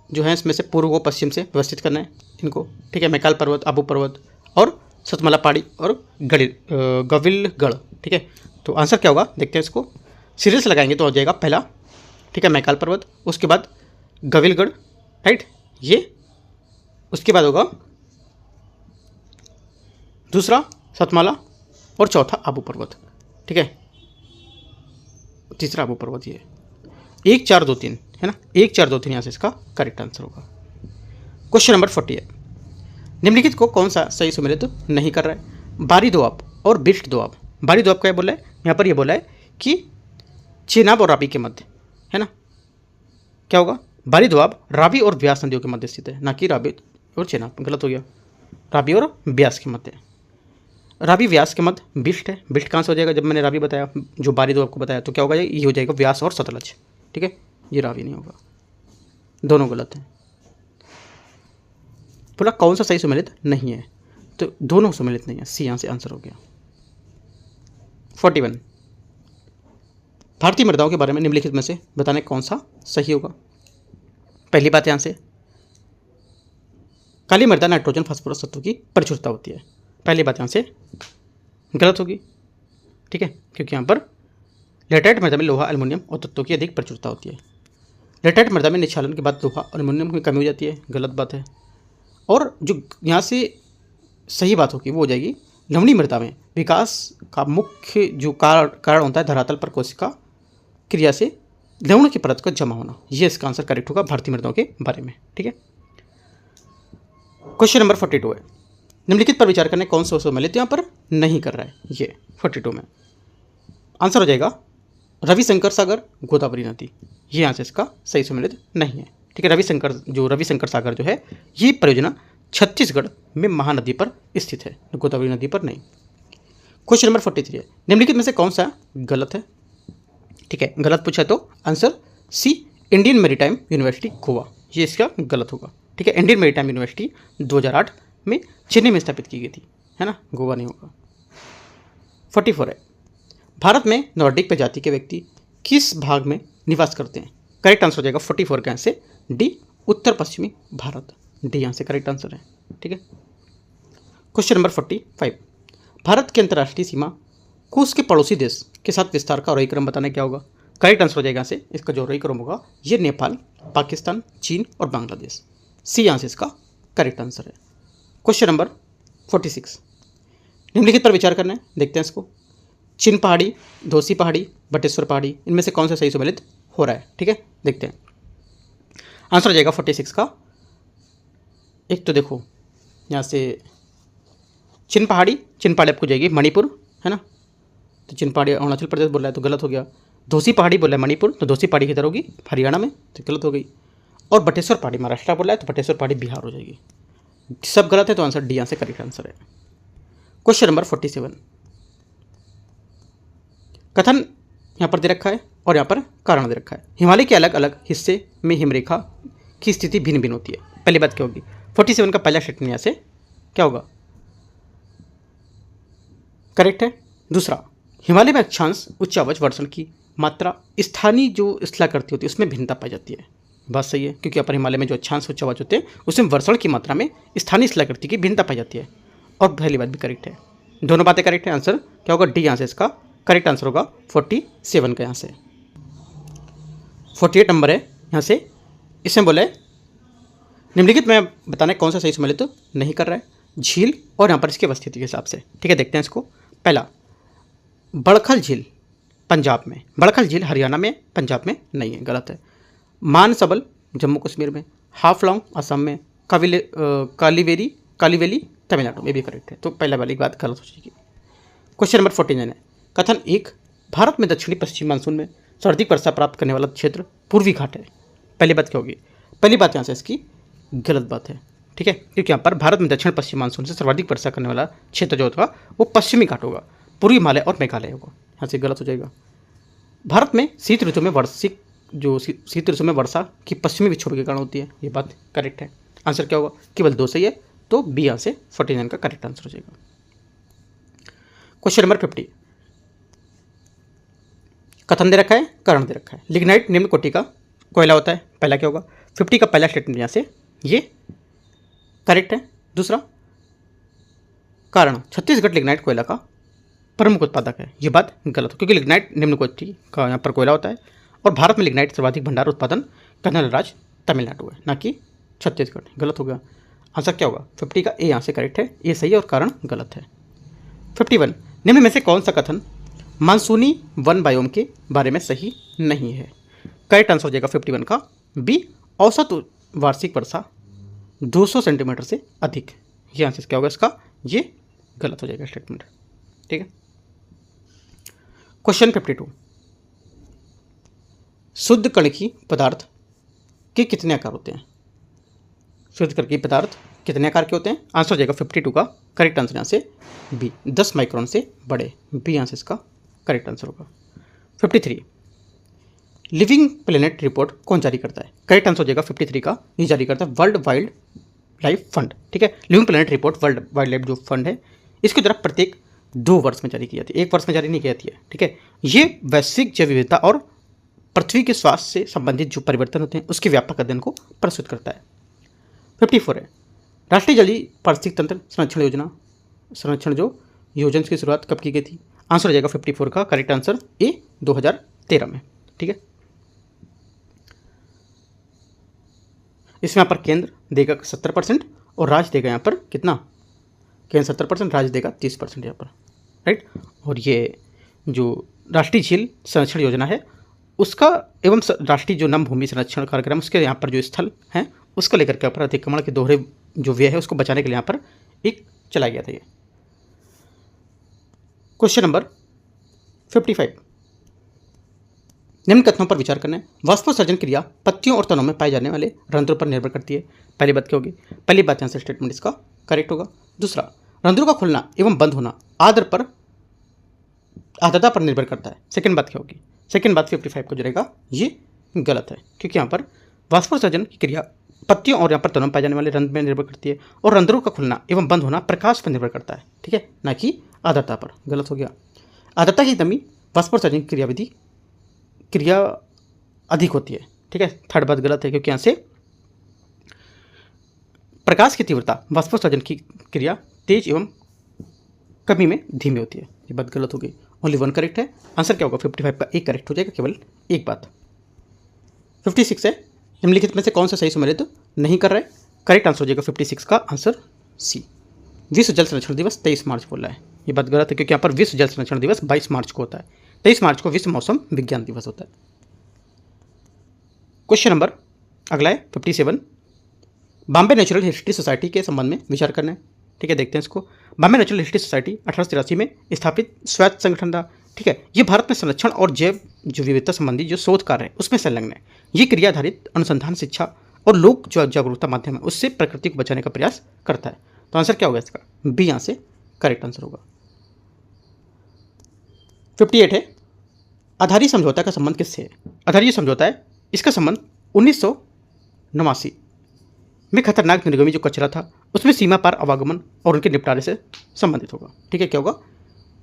जो है इसमें से पूर्व व पश्चिम से व्यवस्थित करना है इनको। ठीक है, मैकाल पर्वत, आबू पर्वत और सतमला पहाड़ी और गविलगढ़। ठीक है, तो आंसर क्या होगा देखते हैं इसको। सीरियल से लगाएंगे तो हो जाएगा पहला, ठीक है, मैकाल पर्वत, उसके बाद गविलगढ़, राइट, ये उसके बाद होगा दूसरा सतमाला और चौथा आबू पर्वत। ठीक है, तीसरा आबू पर्वत, ये 1 4 2 3 है ना, 1 4 2 3 यहाँ से इसका करेक्ट आंसर होगा। क्वेश्चन नंबर 40 है, निम्नलिखित को कौन सा सही सम्मिलित नहीं कर रहा है। बारी दोआब और बिष्ट दोआब। बारी दोआब क्या बोला है यहाँ पर, ये बोला है कि चेनाब और रावी के मध्य, है ना। क्या होगा, बारी दोआब रावी और व्यास नदियों के मध्य स्थित है, ना कि रावी और चेनाब। गलत हो गया, रावी और व्यास के मध्य। रावी व्यास के मध्य बिष्ट है। बिष्ट कहाँ से हो जाएगा, जब मैंने रावी बताया, जो बारी दोआब को बताया, तो क्या होगा, ये हो जाएगा व्यास और सतलज। ठीक है, ये रावी नहीं होगा, दोनों गलत हैं। बोला कौन सा सही सम्मिलित नहीं है, तो दोनों सम्मिलित नहीं है, सी यहाँ से आंसर हो गया। 41, भारतीय मृदाओं के बारे में निम्नलिखित में से बताने कौन सा सही होगा। पहली बात यहाँ से, काली मृदा नाइट्रोजन फास्फोरस तत्व की प्रचुरता होती है। पहली बात यहाँ से गलत होगी। ठीक है, क्योंकि यहाँ पर लेटेराइट मृदा में लोहा, एल्युमिनियम और तत्वों की अधिक प्रचुरता होती है। लेटेराइट मृदा में निक्षालन के बाद लोहा, एल्युमिनियम की कमी हो जाती है, गलत बात है। और जो यहाँ से सही बात होगी वो हो जाएगी, लवणीय मृदा में विकास का मुख्य जो कारण होता है धरातल पर कोशिका क्रिया से लवण की परत का जमा होना। ये इसका आंसर करेक्ट होगा भारतीय मृदाओं के बारे में। ठीक है, क्वेश्चन नंबर 42 है, निम्नलिखित पर विचार करने कौन सा सम्मिलित यहाँ पर नहीं कर रहा है। ये 42 में आंसर हो जाएगा रविशंकर सागर, गोदावरी नदी। ये यहाँ से इसका सही सम्मिलित नहीं है। ठीक है, रविशंकर सागर जो है, ये परियोजना छत्तीसगढ़ में महानदी पर स्थित है, गोदावरी नदी पर नहीं। क्वेश्चन नंबर 43 है, निम्नलिखित में से कौन सा गलत है। ठीक है, गलत पूछा तो answer C, Indian Maritime University Goa, ये इसका गलत होगा। ठीक है, इंडियन मैरीटाइम यूनिवर्सिटी 2008 में चेन्नई में स्थापित की गई थी, है ना, गोवा नहीं होगा। 44 है, भारत में नॉर्डिक प्रजाति के व्यक्ति किस भाग में निवास करते हैं। करेक्ट आंसर हो जाएगा 44 का यहाँ से डी, उत्तर पश्चिमी भारत। डी यहाँ से करेक्ट आंसर है। ठीक है, क्वेश्चन नंबर 45, भारत की अंतर्राष्ट्रीय सीमा को उसके पड़ोसी देश के साथ विस्तार का आरोही क्रम बताना क्या होगा। करेक्ट आंसर हो जाएगा यहाँ से, इसका जो आरोही क्रम होगा ये नेपाल, पाकिस्तान, चीन और बांग्लादेश। सी यहाँ से इसका करेक्ट आंसर है। क्वेश्चन नंबर 46, निम्नलिखित पर विचार करना है, देखते हैं इसको। चिन पहाड़ी, धोसी पहाड़ी, बटेश्वर पहाड़ी, इनमें से कौन सा सही सम्मिलित हो रहा है। ठीक है, देखते हैं। आंसर हो जाएगा 46 का, एक तो देखो यहाँ से चिन पहाड़ी आपको जाएगी मणिपुर, है ना, तो चिन पहाड़ी अरुणाचल प्रदेश बोल रहा है, तो गलत हो गया। धोसी पहाड़ी बोल रहा है मणिपुर, तो धोसी पहाड़ी किधर होगी, हरियाणा में, तो गलत हो गई। और बटेश्वर पहाड़ी महाराष्ट्र बोल रहा है, तो बटेश्वर पहाड़ी बिहार हो जाएगी। सब गलत है, तो आंसर डी यहाँ से करेक्ट आंसर है। क्वेश्चन नंबर 47, कथन यहाँ पर दे रखा है और यहाँ पर कारण दे रखा है। हिमालय के अलग अलग हिस्से में हिमरेखा की स्थिति भिन्न भिन्न होती है। पहली बात क्या होगी, 47 का पहला स्टेटमेंट यहाँ से क्या होगा, करेक्ट है। दूसरा, हिमालय में अक्षांश उच्च आवाज वर्षण की मात्रा स्थानीय जो स्थलाकृति होती है उसमें भिन्नता पाई जाती है। बात सही है, क्योंकि यहाँ पर हिमालय में जो अक्षांश उच्च आवाज होते हैं उसमें वर्षण की मात्रा में स्थानीय स्थलाकृति की भिन्नता पाई जाती है। और पहली बात भी करेक्ट है, दोनों बातें करेक्ट है। आंसर क्या होगा, डी यहाँ से इसका करेक्ट आंसर होगा 47 का। यहाँ से 48 नंबर है, यहाँ से इसमें बोले निम्नलिखित में बताने कौन सा सही सम्मिलित नहीं कर रहा है। झील और यहाँ पर इसकी अवस्थिति के हिसाब से। ठीक है, देखते हैं इसको। पहला, बड़खल झील पंजाब में, बड़खल झील हरियाणा में, पंजाब में नहीं है, गलत है। मानसबल जम्मू कश्मीर में, हाफलॉन्ग असम में, कालीवेली तमिलनाडु में भी करेक्ट है। तो पहले वाली बात गलत हो जाएगी। क्वेश्चन नंबर 49 है। कथन 1, भारत में दक्षिणी पश्चिमी मानसून में सर्वाधिक वर्षा प्राप्त करने वाला क्षेत्र पूर्वी घाट है। पहली बात क्या होगी? पहली बात यहाँ से इसकी गलत बात है। ठीक है, क्योंकि यहाँ पर भारत में दक्षिण पश्चिम मानसून से सर्वाधिक वर्षा करने वाला क्षेत्र जो होगा वो पश्चिमी घाट होगा, पूर्वी हिमालय और मेघालय होगा। यहाँ से गलत हो जाएगा। भारत में शीत ऋतु में शीत ऋतु में वर्षा की पश्चिमी विक्षोभ के कारण होती है, ये बात करेक्ट है। आंसर क्या होगा? केवल 2 सही है, तो बी यहाँ से 49 का करेक्ट आंसर हो जाएगा। क्वेश्चन नंबर 50, कथन दे रखा है, कारण दे रखा है। लिग्नाइट निम्न कोटि का कोयला होता है। पहला क्या होगा? 50 का पहला स्टेटमेंट यहाँ से ये करेक्ट है। दूसरा, कारण छत्तीसगढ़ लिग्नाइट कोयला का प्रमुख उत्पादक है, ये बात गलत है, क्योंकि लिग्नाइट निम्न कोटि का यहाँ पर कोयला होता है और भारत में लिग्नाइट सर्वाधिक भंडार उत्पादन करने वाला राज्य तमिलनाडु है, ना कि छत्तीसगढ़। गलत हो गया। आंसर क्या होगा? 50 का ए यहाँ से करेक्ट है, ये सही है और कारण गलत है। 51, निम्न में से कौन सा कथन मानसूनी वन बायोम के बारे में सही नहीं है? करेक्ट आंसर हो जाएगा 51 का बी, औसत वार्षिक वर्षा 200 सेंटीमीटर से अधिक। ये आंसर क्या होगा इसका? ये गलत हो जाएगा स्टेटमेंट। ठीक है। क्वेश्चन 52, शुद्ध कणकीय पदार्थ के कितने आकार होते हैं? शुद्ध कणकीय पदार्थ कितने आकार के होते हैं? आंसर हो जाएगा 52 का करेक्ट आंसर यहाँ से बी, 10 माइक्रोन से बड़े। बी यहाँ से इसका करेक्ट आंसर होगा। 53, लिविंग प्लेनेट रिपोर्ट कौन जारी करता है? करेक्ट आंसर हो जाएगा 53 का, ये जारी करता है वर्ल्ड वाइल्ड लाइफ फंड। ठीक है, living planet report world wild life जो फंड है, इसकी तरफ प्रत्येक 2 वर्ष में जारी की जाती है, 1 वर्ष में जारी नहीं की जाती है। ठीक है, ये वैश्विक जैव विविधता और पृथ्वी के स्वास्थ्य से संबंधित जो परिवर्तन होते हैं उसके व्यापक अध्ययन को प्रस्तुत करता है। 54 है, राष्ट्रीय जलीय पारिस्थितिक तंत्र संरक्षण जो योजना की शुरुआत कब की गई थी? आंसर हो जाएगा 54 का करेक्ट आंसर ए, 2013 में। ठीक है, इसमें यहाँ पर केंद्र देगा 70% और राज्य देगा यहाँ पर कितना? केंद्र 70%, राज्य देगा 30% यहाँ पर, राइट। और ये जो राष्ट्रीय झील संरक्षण योजना है उसका एवं राष्ट्रीय जो नम भूमि संरक्षण कार्यक्रम, उसके यहाँ पर जो स्थल हैं उसको लेकर के यहाँ पर अतिक्रमण के दोहरे जो व्यय है उसको बचाने के लिए यहाँ पर एक चलाया गया था ये। क्वेश्चन नंबर 55, निम्न कथनों पर विचार करना है। वाष्पोत्सर्जन क्रिया पत्तियों और तनों में पाए जाने वाले रंध्रों पर निर्भर करती है। पहली बात क्या होगी? पहली बात यहाँ से स्टेटमेंट इसका करेक्ट होगा। दूसरा, रंध्रों का खुलना एवं बंद होना आर्द्रता पर निर्भर करता है। सेकंड बात क्या होगी? सेकंड बात 55 को जो रहेगा ये गलत है, क्योंकि यहाँ पर वाष्पोत्सर्जन की क्रिया पत्तियों और यहाँ पर तनों में पाए जाने वाले रंध्र में निर्भर करती है और रंध्रों का खुलना एवं बंद होना प्रकाश पर निर्भर करता है। ठीक है, ना कि आर्द्रता पर। गलत हो गया। आर्द्रता की कमी वाष्पोत्सर्जन की क्रिया अधिक होती है। ठीक है, थर्ड बात गलत है, क्योंकि यहाँ से प्रकाश की तीव्रता वाष्पोत्सर्जन की क्रिया तेज एवं कमी में धीमी होती है। ये बात गलत हो गई। ओनली 1 करेक्ट है। आंसर क्या होगा? 55 का एक करेक्ट हो जाएगा, केवल एक बात। 56 है, निम्नलिखित में से कौन सा सही सम्मिलित नहीं कर रहा है? करेक्ट आंसर हो जाएगा 56 का आंसर सी, विश्व जल संरक्षण दिवस 23 मार्च बोल रहा है। ये बात गलत है, क्योंकि यहाँ पर विश्व जल संरक्षण दिवस 22 मार्च को होता है। 23 मार्च को विश्व मौसम विज्ञान दिवस होता है। क्वेश्चन नंबर अगला है 57, बॉम्बे नेचुरल हिस्ट्री सोसाइटी के संबंध में विचार करना है। ठीक है, देखते हैं इसको। बॉम्बे नेचुरल हिस्ट्री सोसाइटी 1883 में स्थापित स्वायत्त संगठन था। ठीक है, ये भारत में संरक्षण और जैव विविधता संबंधी जो शोध कार्य है उसमें संलग्न है। ये क्रिया आधारित अनुसंधान, शिक्षा और लोक जागरूकता माध्यम है उससे प्रकृति को बचाने का प्रयास करता है। तो आंसर क्या होगा इसका? बी यहाँ से करेक्ट आंसर होगा। 58 है, आधारी समझौता का संबंध किससे है? आधारी समझौता है, इसका संबंध 1989 में खतरनाक निर्गमी जो कचरा था उसमें सीमा पार आवागमन और उनके निपटारे से संबंधित होगा। ठीक है, क्या होगा?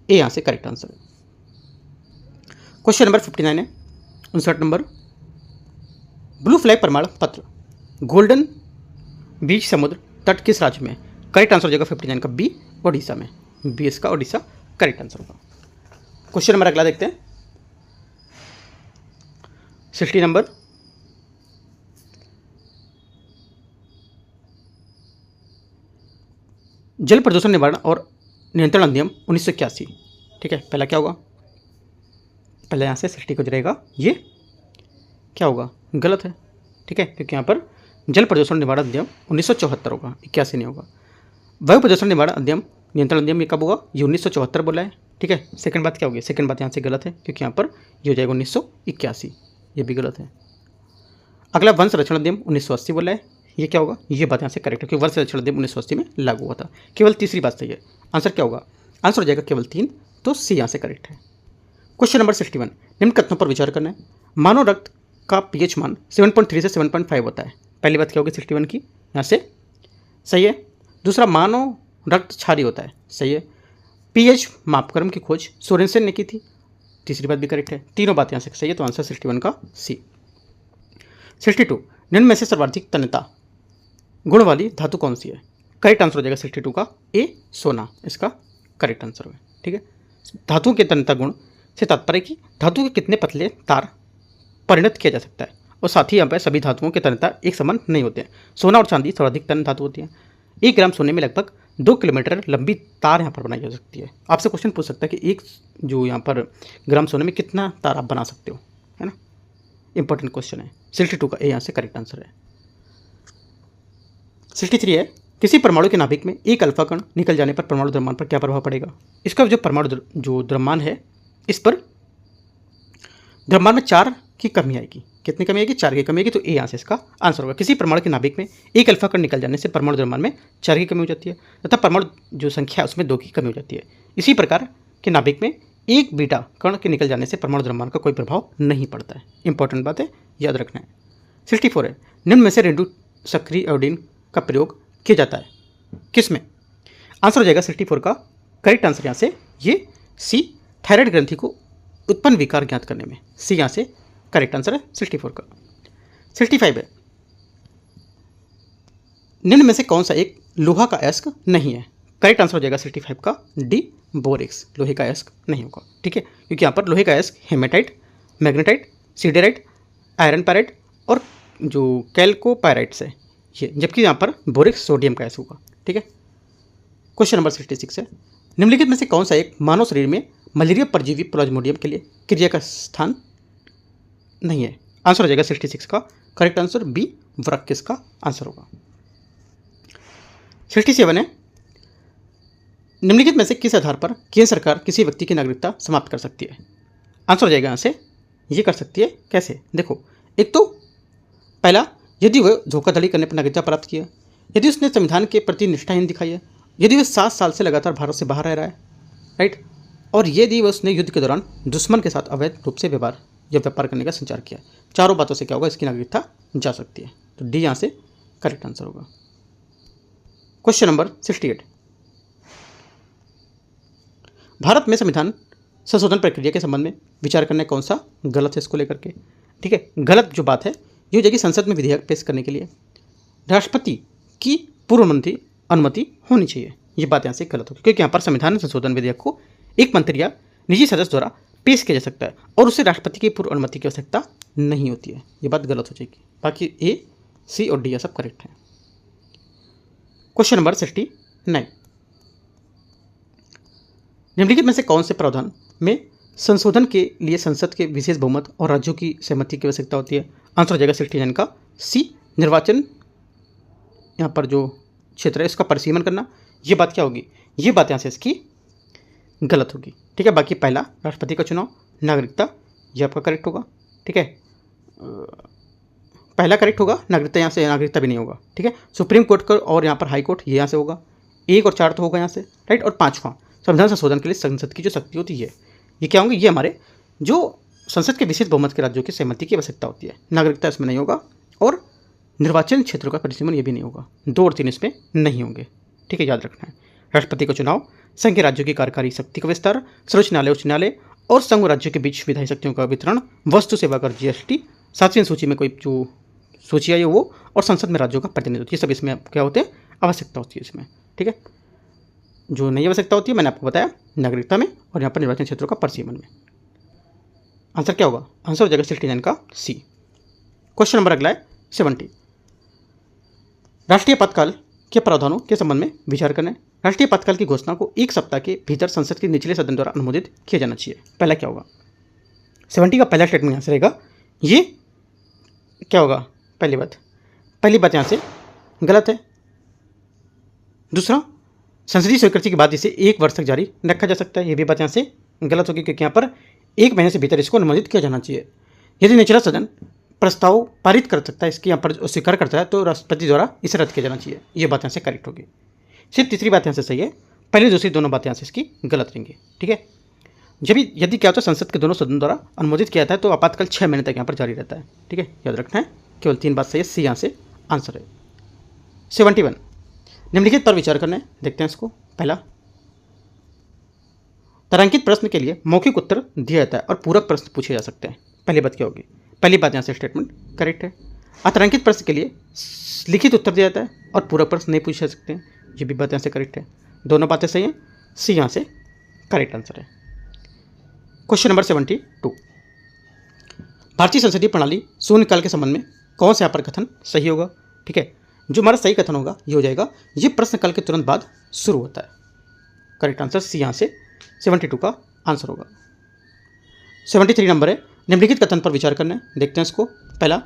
ए यहाँ से करेक्ट आंसर है। क्वेश्चन नंबर 59 है, 59 नंबर, ब्लू फ्लैग प्रमाण पत्र गोल्डन बीच समुद्र तट किस राज्य में? करेक्ट आंसर हो जाएगा 59 का बी, ओडिशा में। बी इसका ओडिशा करेक्ट आंसर होगा। क्वेश्चन नंबर अगला देखते हैं 60 नंबर, जल प्रदूषण निवारण और नियंत्रण अधिनियम 1981। ठीक है, पहला क्या होगा, पहले यहाँ से 60 को रहेगा, ये क्या होगा, गलत है। ठीक है, क्योंकि यहाँ पर जल प्रदूषण निवारण अधिनियम 1974 होगा, 81 नहीं होगा। वायु प्रदूषण निवारण अधिनियम नियंत्रण अधिनियम ये कब होगा, ये 1974 बोला है। ठीक है, सेकंड बात क्या होगी, सेकंड बात यहाँ से गलत है क्योंकि यहाँ पर ये हो जाएगा 1981, ये भी गलत है। अगला वन संरक्षण अधिनियम 1980 बोला है, ये क्या होगा, ये बात यहाँ से करेक्ट है क्योंकि वन संरक्षण अधिनियम 1980 में लागू हुआ था। केवल तीसरी बात सही है, आंसर क्या होगा, आंसर हो जाएगा केवल 3, तो सी यहाँ से करेक्ट है। क्वेश्चन नंबर 61, निम्न कथनों पर विचार करना है। मानव रक्त का पीएच मान 7.3 से 7.5 होता है। पहली बात क्या होगी 61 की, यहाँ से सही है। दूसरा, मानव रक्त क्षारीय होता है, सही है। पीएच मापक्रम की खोज सोरेनसन ने की थी, तीसरी बात भी करेक्ट है। तीनों बात यहाँ से सही है, तो आंसर 61 का सी। 62, निम्न में से सर्वाधिक तन्यता गुण वाली धातु कौन सी है। करेक्ट आंसर हो जाएगा 62 का ए, सोना इसका करेक्ट आंसर है। ठीक है, धातुओं के तन्यता गुण से तात्पर्य कि धातु के कितने पतले तार परिणत किया जा सकता है, और साथ ही यहाँ पर सभी धातुओं के तन्यता एक समान नहीं होते हैं। सोना और चांदी सर्वाधिक तन्य धातु होती है। 1 ग्राम सोने में लगभग 2 किलोमीटर लंबी तार यहाँ पर बनाई जा सकती है। आपसे क्वेश्चन पूछ सकता है कि एक जो यहाँ पर ग्राम सोने में कितना तार आप बना सकते हो, है ना, इंपॉर्टेंट क्वेश्चन है। 62 का ए यहाँ से करेक्ट आंसर है। 63 है, किसी परमाणु के नाभिक में एक अल्फा कण निकल जाने पर परमाणु द्रव्यमान पर क्या प्रभाव पड़ेगा। इसका जो परमाणु जो द्रव्यमान है, इस पर द्रव्यमान में 4 की कमी आएगी। कितनी कमी आएगी, 4 की कमी आएगी, तो ए यहाँ से इसका आंसर होगा। किसी परमाणु के नाभिक में एक अल्फा कण निकल जाने से परमाणु द्रव्यमान में 4 की कमी हो जाती है तथा परमाणु जो संख्या है उसमें 2 की कमी हो जाती है। इसी प्रकार के नाभिक में एक बीटा कण के निकल जाने से परमाणु द्रव्यमान का कोई प्रभाव नहीं पड़ता है। इंपॉर्टेंट बात है, याद रखना है। 64 है, निम्न में से रेणु सक्रिय आयोडीन का प्रयोग किया जाता है किस में। आंसर हो जाएगा 64 का करेक्ट आंसर यहाँ से ये सी, थायराइड ग्रंथि को उत्पन्न विकार ज्ञात करने में। सी यहाँ से करेक्ट आंसर है 64 का। 65 है, निम्न में से कौन सा एक लोहा का अयस्क नहीं है। करेक्ट आंसर हो जाएगा 65 का डी, बोरेक्स लोहे का अयस्क नहीं होगा। ठीक है, क्योंकि यहाँ पर लोहे का अयस्क hematite, magnetite, siderite, iron pyrite और जो कैल्कोपायराइट्स है ये, जबकि यहाँ पर बोरेक्स सोडियम का अयस्क होगा। ठीक है, क्वेश्चन नंबर 66 है, निम्नलिखित में से कौन सा एक मानव शरीर में मलेरिया परजीवी प्लाज्मोडियम के लिए क्रिया का स्थान नहीं है। आंसर हो जाएगा 66 का करेक्ट आंसर बी, वृक्क किसका आंसर होगा। 67 है, निम्नलिखित में से किस आधार पर केंद्र सरकार किसी व्यक्ति की नागरिकता समाप्त कर सकती है। आंसर हो जाएगा यहाँ से ये कर सकती है कैसे, देखो, एक तो पहला, यदि वह धोखाधड़ी करने पर नागरिकता प्राप्त किया, यदि उसने संविधान के प्रति निष्ठाहीन दिखाई है, यदि वह 7 साल से लगातार भारत से बाहर रह रहा है, राइट, और यदि वह उसने युद्ध के दौरान दुश्मन के साथ अवैध रूप से व्यवहार या व्यापार करने का संचार किया। चारों बातों से क्या होगा, इसकी नागरिकता जा सकती है। तो डी यहाँ से करेक्ट आंसर होगा। क्वेश्चन नंबर 68, भारत में संविधान संशोधन प्रक्रिया के संबंध में विचार करना कौन सा गलत है इसको लेकर के। ठीक है, गलत जो बात है ये हो जाएगी संसद में विधेयक पेश करने के लिए राष्ट्रपति की पूर्व अनुमति होनी चाहिए। ये बात यहाँ से गलत होगी क्योंकि यहाँ पर संविधान संशोधन विधेयक को एक मंत्री या निजी सदस्य द्वारा पेश किया जा सकता है और उसे राष्ट्रपति की पूर्व अनुमति की आवश्यकता नहीं होती है। ये बात गलत हो जाएगी। बाकी ए, सी और डी ये सब करेक्ट है। क्वेश्चन नंबर 69, निम्नलिखित में से कौन से प्रावधान में संशोधन के लिए संसद के विशेष बहुमत और राज्यों की सहमति की आवश्यकता होती है। आंसर हो जाएगा 69 का सी, निर्वाचन यहाँ पर जो क्षेत्र है इसका परिसीमन करना। ये बात क्या होगी, ये बात यहाँ से इसकी गलत होगी। ठीक है, बाकी पहला राष्ट्रपति का चुनाव, नागरिकता, ये आपका करेक्ट होगा। ठीक है, पहला करेक्ट होगा, नागरिकता यहाँ से नागरिकता भी नहीं होगा। ठीक है, सुप्रीम कोर्ट का और यहाँ पर हाई कोर्ट ये यहाँ से होगा। 1 और 4 तो होगा यहाँ से, राइट, और 5वां संविधान संशोधन के लिए संसद की जो शक्ति होती है ये क्या होंगे, ये हमारे जो संसद के विशेष बहुमत के राज्यों की सहमति की आवश्यकता होती है। नागरिकता इसमें नहीं होगा और निर्वाचन क्षेत्रों का परिसीमन ये भी नहीं होगा। 2 और 3 इसमें नहीं होंगे। ठीक है, याद रखना है। राष्ट्रपति का चुनाव, संघ के राज्यों की कार्यकारी शक्ति का विस्तार, सर्वोच्च न्यायालय, उच्च न्यायालय और संघ राज्यों के बीच विधायी शक्तियों का वितरण, वस्तु सेवा कर जीएसटी, 7वीं सूची में कोई जो सूची आई वो, और संसद में राज्यों का प्रतिनिधित्व, ये सब इसमें क्या होते हैं, आवश्यकता होती है इसमें। ठीक है, जो नई आवश्यकता होती है मैंने आपको बताया नागरिकता में और यहाँ पर निर्वाचन क्षेत्रों का परिसीमन में। आंसर क्या होगा, आंसर हो जाएगा 69 का सी। क्वेश्चन नंबर अगला है 70, राष्ट्रीय आपातकाल के प्रावधानों के संबंध में विचार करना है। राष्ट्रीय आपातकाल की घोषणा को 1 सप्ताह के भीतर संसद के निचले सदन द्वारा अनुमोदित किया जाना चाहिए। पहला क्या होगा? 70 का पहला स्टेटमेंट यहाँ से रहेगा, ये क्या होगा? पहली बात यहाँ से गलत है। दूसरा, संसदीय स्वीकृति के बाद इसे 1 वर्ष तक जारी रखा जा सकता है, ये भी बात यहाँ से गलत होगी, क्योंकि यहाँ पर 1 महीने से भीतर इसको अनुमोदित किया जाना चाहिए। यदि निचला सदन प्रस्ताव पारित कर सकता है, इसकी यहाँ पर स्वीकार करता है, तो राष्ट्रपति द्वारा इसे रद्द किया जाना चाहिए, ये बात यहाँ से करेक्ट होगी। सिर्फ तीसरी बात यहाँ से सही है, पहली दूसरी दोनों बातें यहाँ से इसकी गलत रहेंगी। ठीक है, यदि क्या होता है संसद के दोनों सदनों द्वारा अनुमोदित किया जाता है तो आपातकाल 6 महीने तक यहाँ पर जारी रहता है। ठीक है, याद रखना है, केवल 3 बात सही है, सी यहाँ से आंसर है। 71 निम्नलिखित पर विचार करना है, देखते हैं इसको। पहला, तारांकित प्रश्न के लिए मौखिक उत्तर दिया जाता है और पूरक प्रश्न पूछे जा सकते हैं। पहली बात क्या होगी? पहली बात यहाँ से स्टेटमेंट करेक्ट है। अतारांकित प्रश्न के लिए लिखित उत्तर दिया जाता है और पूरक प्रश्न नहीं पूछे जा सकते हैं, ये भी बात यहाँ से करेक्ट है। दोनों बातें सही हैं, सी यहाँ से करेक्ट आंसर है। क्वेश्चन नंबर 72, भारतीय संसदीय प्रणाली शून्यकाल के संबंध में कौन सा यहाँ पर कथन सही होगा? ठीक है, जो हमारा सही कथन होगा ये हो जाएगा, ये प्रश्नकाल के तुरंत बाद शुरू होता है। करेक्ट आंसर सी यहाँ से 72 का आंसर होगा। 73 नंबर है, निम्नलिखित कथन पर विचार करना है, देखते हैं इसको। पहला,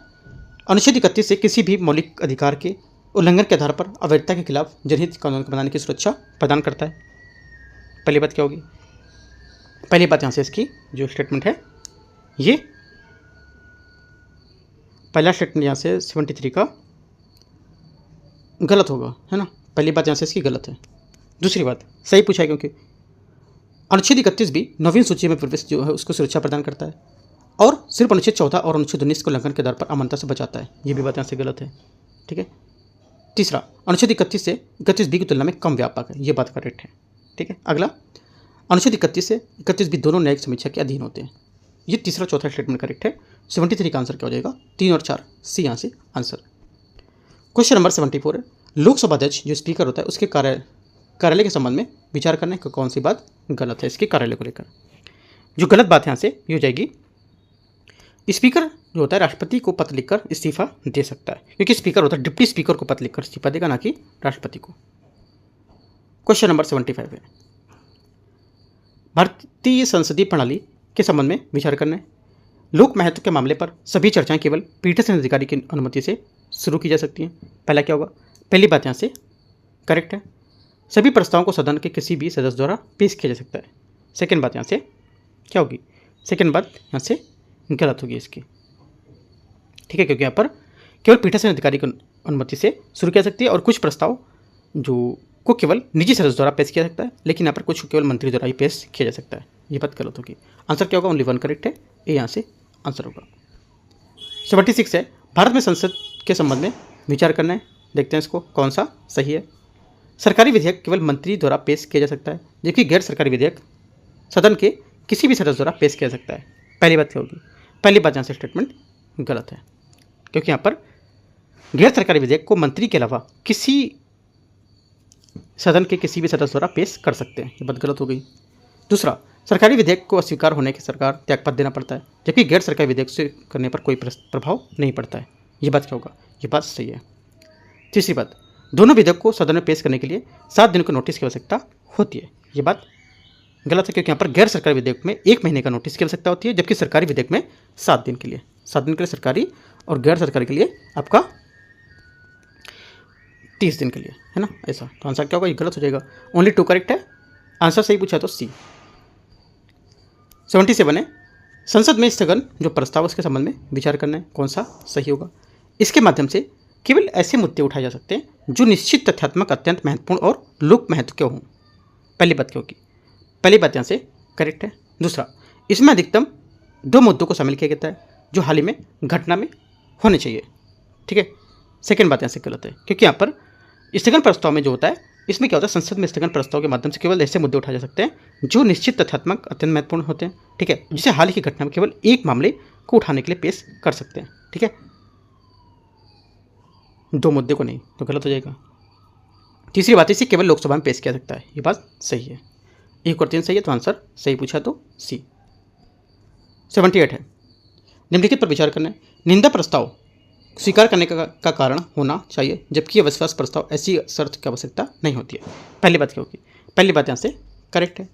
अनुच्छेद 31 से किसी भी मौलिक अधिकार के उल्लंघन के आधार पर अवैधता के खिलाफ जनहित कानून बनाने की सुरक्षा प्रदान करता है। पहली बात क्या होगी? पहली बात यहाँ से इसकी जो स्टेटमेंट है, ये पहला स्टेटमेंट यहाँ से 73 का गलत होगा, है ना। पहली बात यहाँ से इसकी गलत है। दूसरी बात सही पूछा है, क्योंकि अनुच्छेद 31 भी नवीन सूची में प्रवेश जो है उसको सुरक्षा प्रदान करता है और सिर्फ अनुच्छेद 14 और अनुच्छेद 19 को उल्लंघन के आधार पर अमानता से बचाता है, ये भी बात यहाँ से गलत है। ठीक है, तीसरा, अनुच्छेद 31 से 31 बी की तुलना में कम व्यापक है, ये बात करेक्ट है। ठीक है, अगला, अनुच्छेद 31 से 31 बी दोनों न्यायिक समीक्षा के अधीन होते हैं, ये तीसरा चौथा स्टेटमेंट करेक्ट है। 73 का आंसर क्या हो जाएगा? 3 और 4, सी यहाँ से आंसर। क्वेश्चन नंबर 74 है, लोकसभा अध्यक्ष जो स्पीकर होता है उसके कार्यालय के संबंध में विचार करने की कौन सी बात गलत है इसके कार्यालय को लेकर? जो गलत बात यहाँ से ये हो जाएगी, स्पीकर जो होता है राष्ट्रपति को पत्र लिखकर इस्तीफा दे सकता है, क्योंकि स्पीकर होता है डिप्टी स्पीकर को पत्र लिखकर इस्तीफा देगा, ना कि राष्ट्रपति को। क्वेश्चन नंबर 75 है, भारतीय संसदीय प्रणाली के संबंध में विचार करना है। लोक महत्व के मामले पर सभी चर्चाएं केवल पीठासीन अधिकारी की अनुमति से शुरू की जा सकती हैं। पहला क्या होगा? पहली बात यहाँ से करेक्ट है। सभी प्रस्तावों को सदन के किसी भी सदस्य द्वारा पेश किया जा सकता है। सेकंड बात यहाँ से क्या होगी? सेकंड बात यहाँ से गलत होगी इसकी। ठीक है, क्योंकि यहाँ पर केवल पीठासीन अधिकारी की अनुमति से शुरू किया जा सकती है और कुछ प्रस्ताव जो को केवल निजी सदस्य द्वारा पेश किया जा सकता है, लेकिन यहाँ पर कुछ केवल मंत्री द्वारा ही पेश किया जा सकता है, ये बात गलत होगी। आंसर क्या होगा? ओनली 1 करेक्ट है, ये यहाँ से आंसर होगा। 76 है, भारत में संसद के संबंध में विचार करना है, देखते हैं इसको कौन सा सही है। सरकारी विधेयक केवल मंत्री द्वारा पेश किया जा सकता है, जबकि गैर सरकारी विधेयक सदन के किसी भी सदस्य द्वारा पेश किया जा सकता है। पहली बात क्या होगी? पहली बात यहाँ से स्टेटमेंट गलत है, क्योंकि यहाँ पर गैर सरकारी विधेयक को मंत्री के अलावा किसी सदन के किसी भी सदस्य द्वारा पेश कर सकते हैं, ये बात गलत हो गई। दूसरा, सरकारी विधेयक को अस्वीकार होने के सरकार त्यागपत्र देना पड़ता है, जबकि गैर सरकारी विधेयक से करने पर कोई प्रभाव नहीं पड़ता है, ये बात क्या होगा? ये बात सही है। तीसरी बात, दोनों विधेयक को सदन में पेश करने के लिए 7 दिन के नोटिस की आवश्यकता होती है, ये बात गलत है, क्योंकि यहाँ पर गैर सरकारी विधेयक में 1 महीने का नोटिस की आवश्यकता होती है, जबकि सरकारी विधेयक में 7 दिन के लिए, 7 दिन के लिए सरकारी और गैर सरकारी के लिए आपका 30 दिन के लिए, है ना, ऐसा। तो आंसर क्या होगा? ये गलत हो जाएगा। ओनली 2 करेक्ट है, आंसर सही पूछा तो सी। 77 है, संसद में स्थगन जो प्रस्ताव उसके संबंध में विचार करना है, कौन सा सही होगा? इसके माध्यम से केवल ऐसे मुद्दे उठाए जा सकते हैं जो निश्चित तथ्यात्मक, अत्यंत महत्वपूर्ण और लोक महत्व के हों। पहली बात क्या होगी? पहली बात यहाँ से करेक्ट है। दूसरा, इसमें अधिकतम 2 मुद्दों को शामिल किया जाता है जो हाल ही में घटना में होने चाहिए। ठीक है, सेकेंड बात यहाँ से गलत है, क्योंकि यहाँ पर स्थगन प्रस्ताव में जो होता है, इसमें क्या होता है, संसद में स्थगन प्रस्ताव के माध्यम से केवल ऐसे मुद्दे उठाए जा सकते हैं जो निश्चित तथ्यात्मक, अत्यंत महत्वपूर्ण होते हैं। ठीक है, जिसे हाल ही की घटना में केवल एक मामले को उठाने के लिए पेश कर सकते हैं। ठीक है, 2 मुद्दे को नहीं, तो गलत हो जाएगा। तीसरी बात, इसे केवल लोकसभा में पेश किया सकता है, ये बात सही है। 1 और 3 सही है, तो आंसर सही पूछा तो सी। 78 है, निम्नलिखित पर विचार करना है। निंदा प्रस्ताव स्वीकार करने का कारण होना चाहिए, जबकि अविश्वास प्रस्ताव ऐसी शर्त की आवश्यकता नहीं होती है। पहली बात क्या होगी? पहली बात यहाँ से करेक्ट है।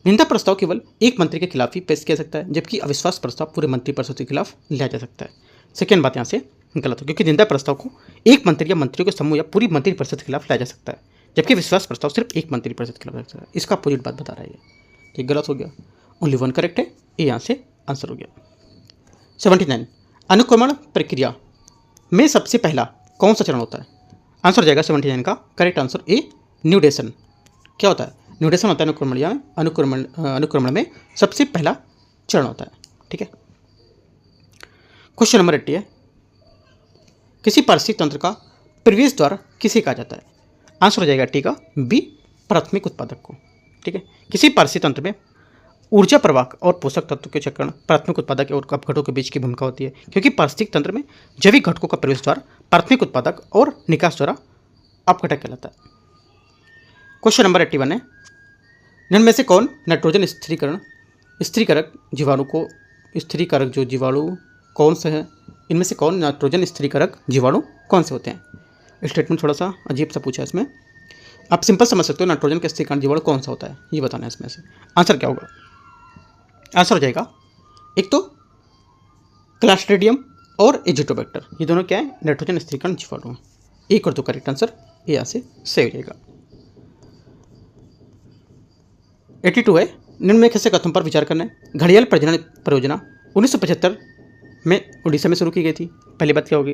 निंदा प्रस्ताव केवल एक मंत्री के खिलाफ ही पेश किया सकता है, जबकि अविश्वास प्रस्ताव पूरे मंत्रिपरिषद के खिलाफ लिया जा सकता है। सेकेंड बात यहाँ से गलत हो, क्योंकि निंदा प्रस्ताव को एक मंत्री या मंत्रियों के समूह या पूरी मंत्रिपरिषद के खिलाफ लाया जा सकता है, जबकि विश्वास प्रस्ताव सिर्फ एक मंत्रिपरिषद के खिलाफ ला सकता है। इसका अपोजिट बात बता रहा है ये गलत हो गया। ओनली वन करेक्ट है, ये यहाँ से आंसर हो गया। 79 अनुक्रमण प्रक्रिया में सबसे पहला कौन सा चरण होता है? आंसर हो जाएगा 79 का करेक्ट आंसर ए न्यूडेशन। क्या होता है? न्यूडेशन होता है अनुक्रमण या अनुक्रमण में सबसे पहला चरण होता है। ठीक है। क्वेश्चन नंबर 80 है, किसी पारिस्थितिक तंत्र का प्रवेश द्वार किसे कहा जाता है? आंसर हो जाएगा टी का बी प्राथमिक उत्पादक को। ठीक है। किसी पारिस्थितिक तंत्र में ऊर्जा प्रवाह और पोषक तत्वों के चक्रण प्राथमिक उत्पादक और अपघटकों के बीच की भूमिका होती है, क्योंकि पारिस्थितिक तंत्र में जैविक घटकों का प्रवेश द्वार प्राथमिक उत्पादक और निकास द्वारा अपघटक कहलाता है। क्वेश्चन नंबर 81 है, निम्न में से कौन नाइट्रोजन स्थिरीकरक जीवाणु को स्थिरीकारक जो जीवाणु कौन से हैं? इनमें से कौन नाइट्रोजन स्थिरीकरक जीवाणु कौन से होते हैं? स्टेटमेंट थोड़ा सा अजीब सा पूछा है इसमें। आप सिंपल समझ सकते हो नाइट्रोजन का स्थिरीकरण जीवाणु कौन सा होता है, ये बताना है इसमें से। आंसर क्या होगा? आंसर हो जाएगा एक तो क्लास्ट्रीडियम और एजिटोबैक्टर, ये दोनों क्या है? नाइट्रोजन स्थिरीकरण जीवाणु हैं। एक और दो करेक्ट आंसर ये यहाँ से सही हो जाएगा। 82 है, निम्नलिखित से कथनों पर विचार करना है। घड़ियाल प्रजनन परियोजना 1975 में उड़ीसा में शुरू की गई थी। पहली बात क्या होगी?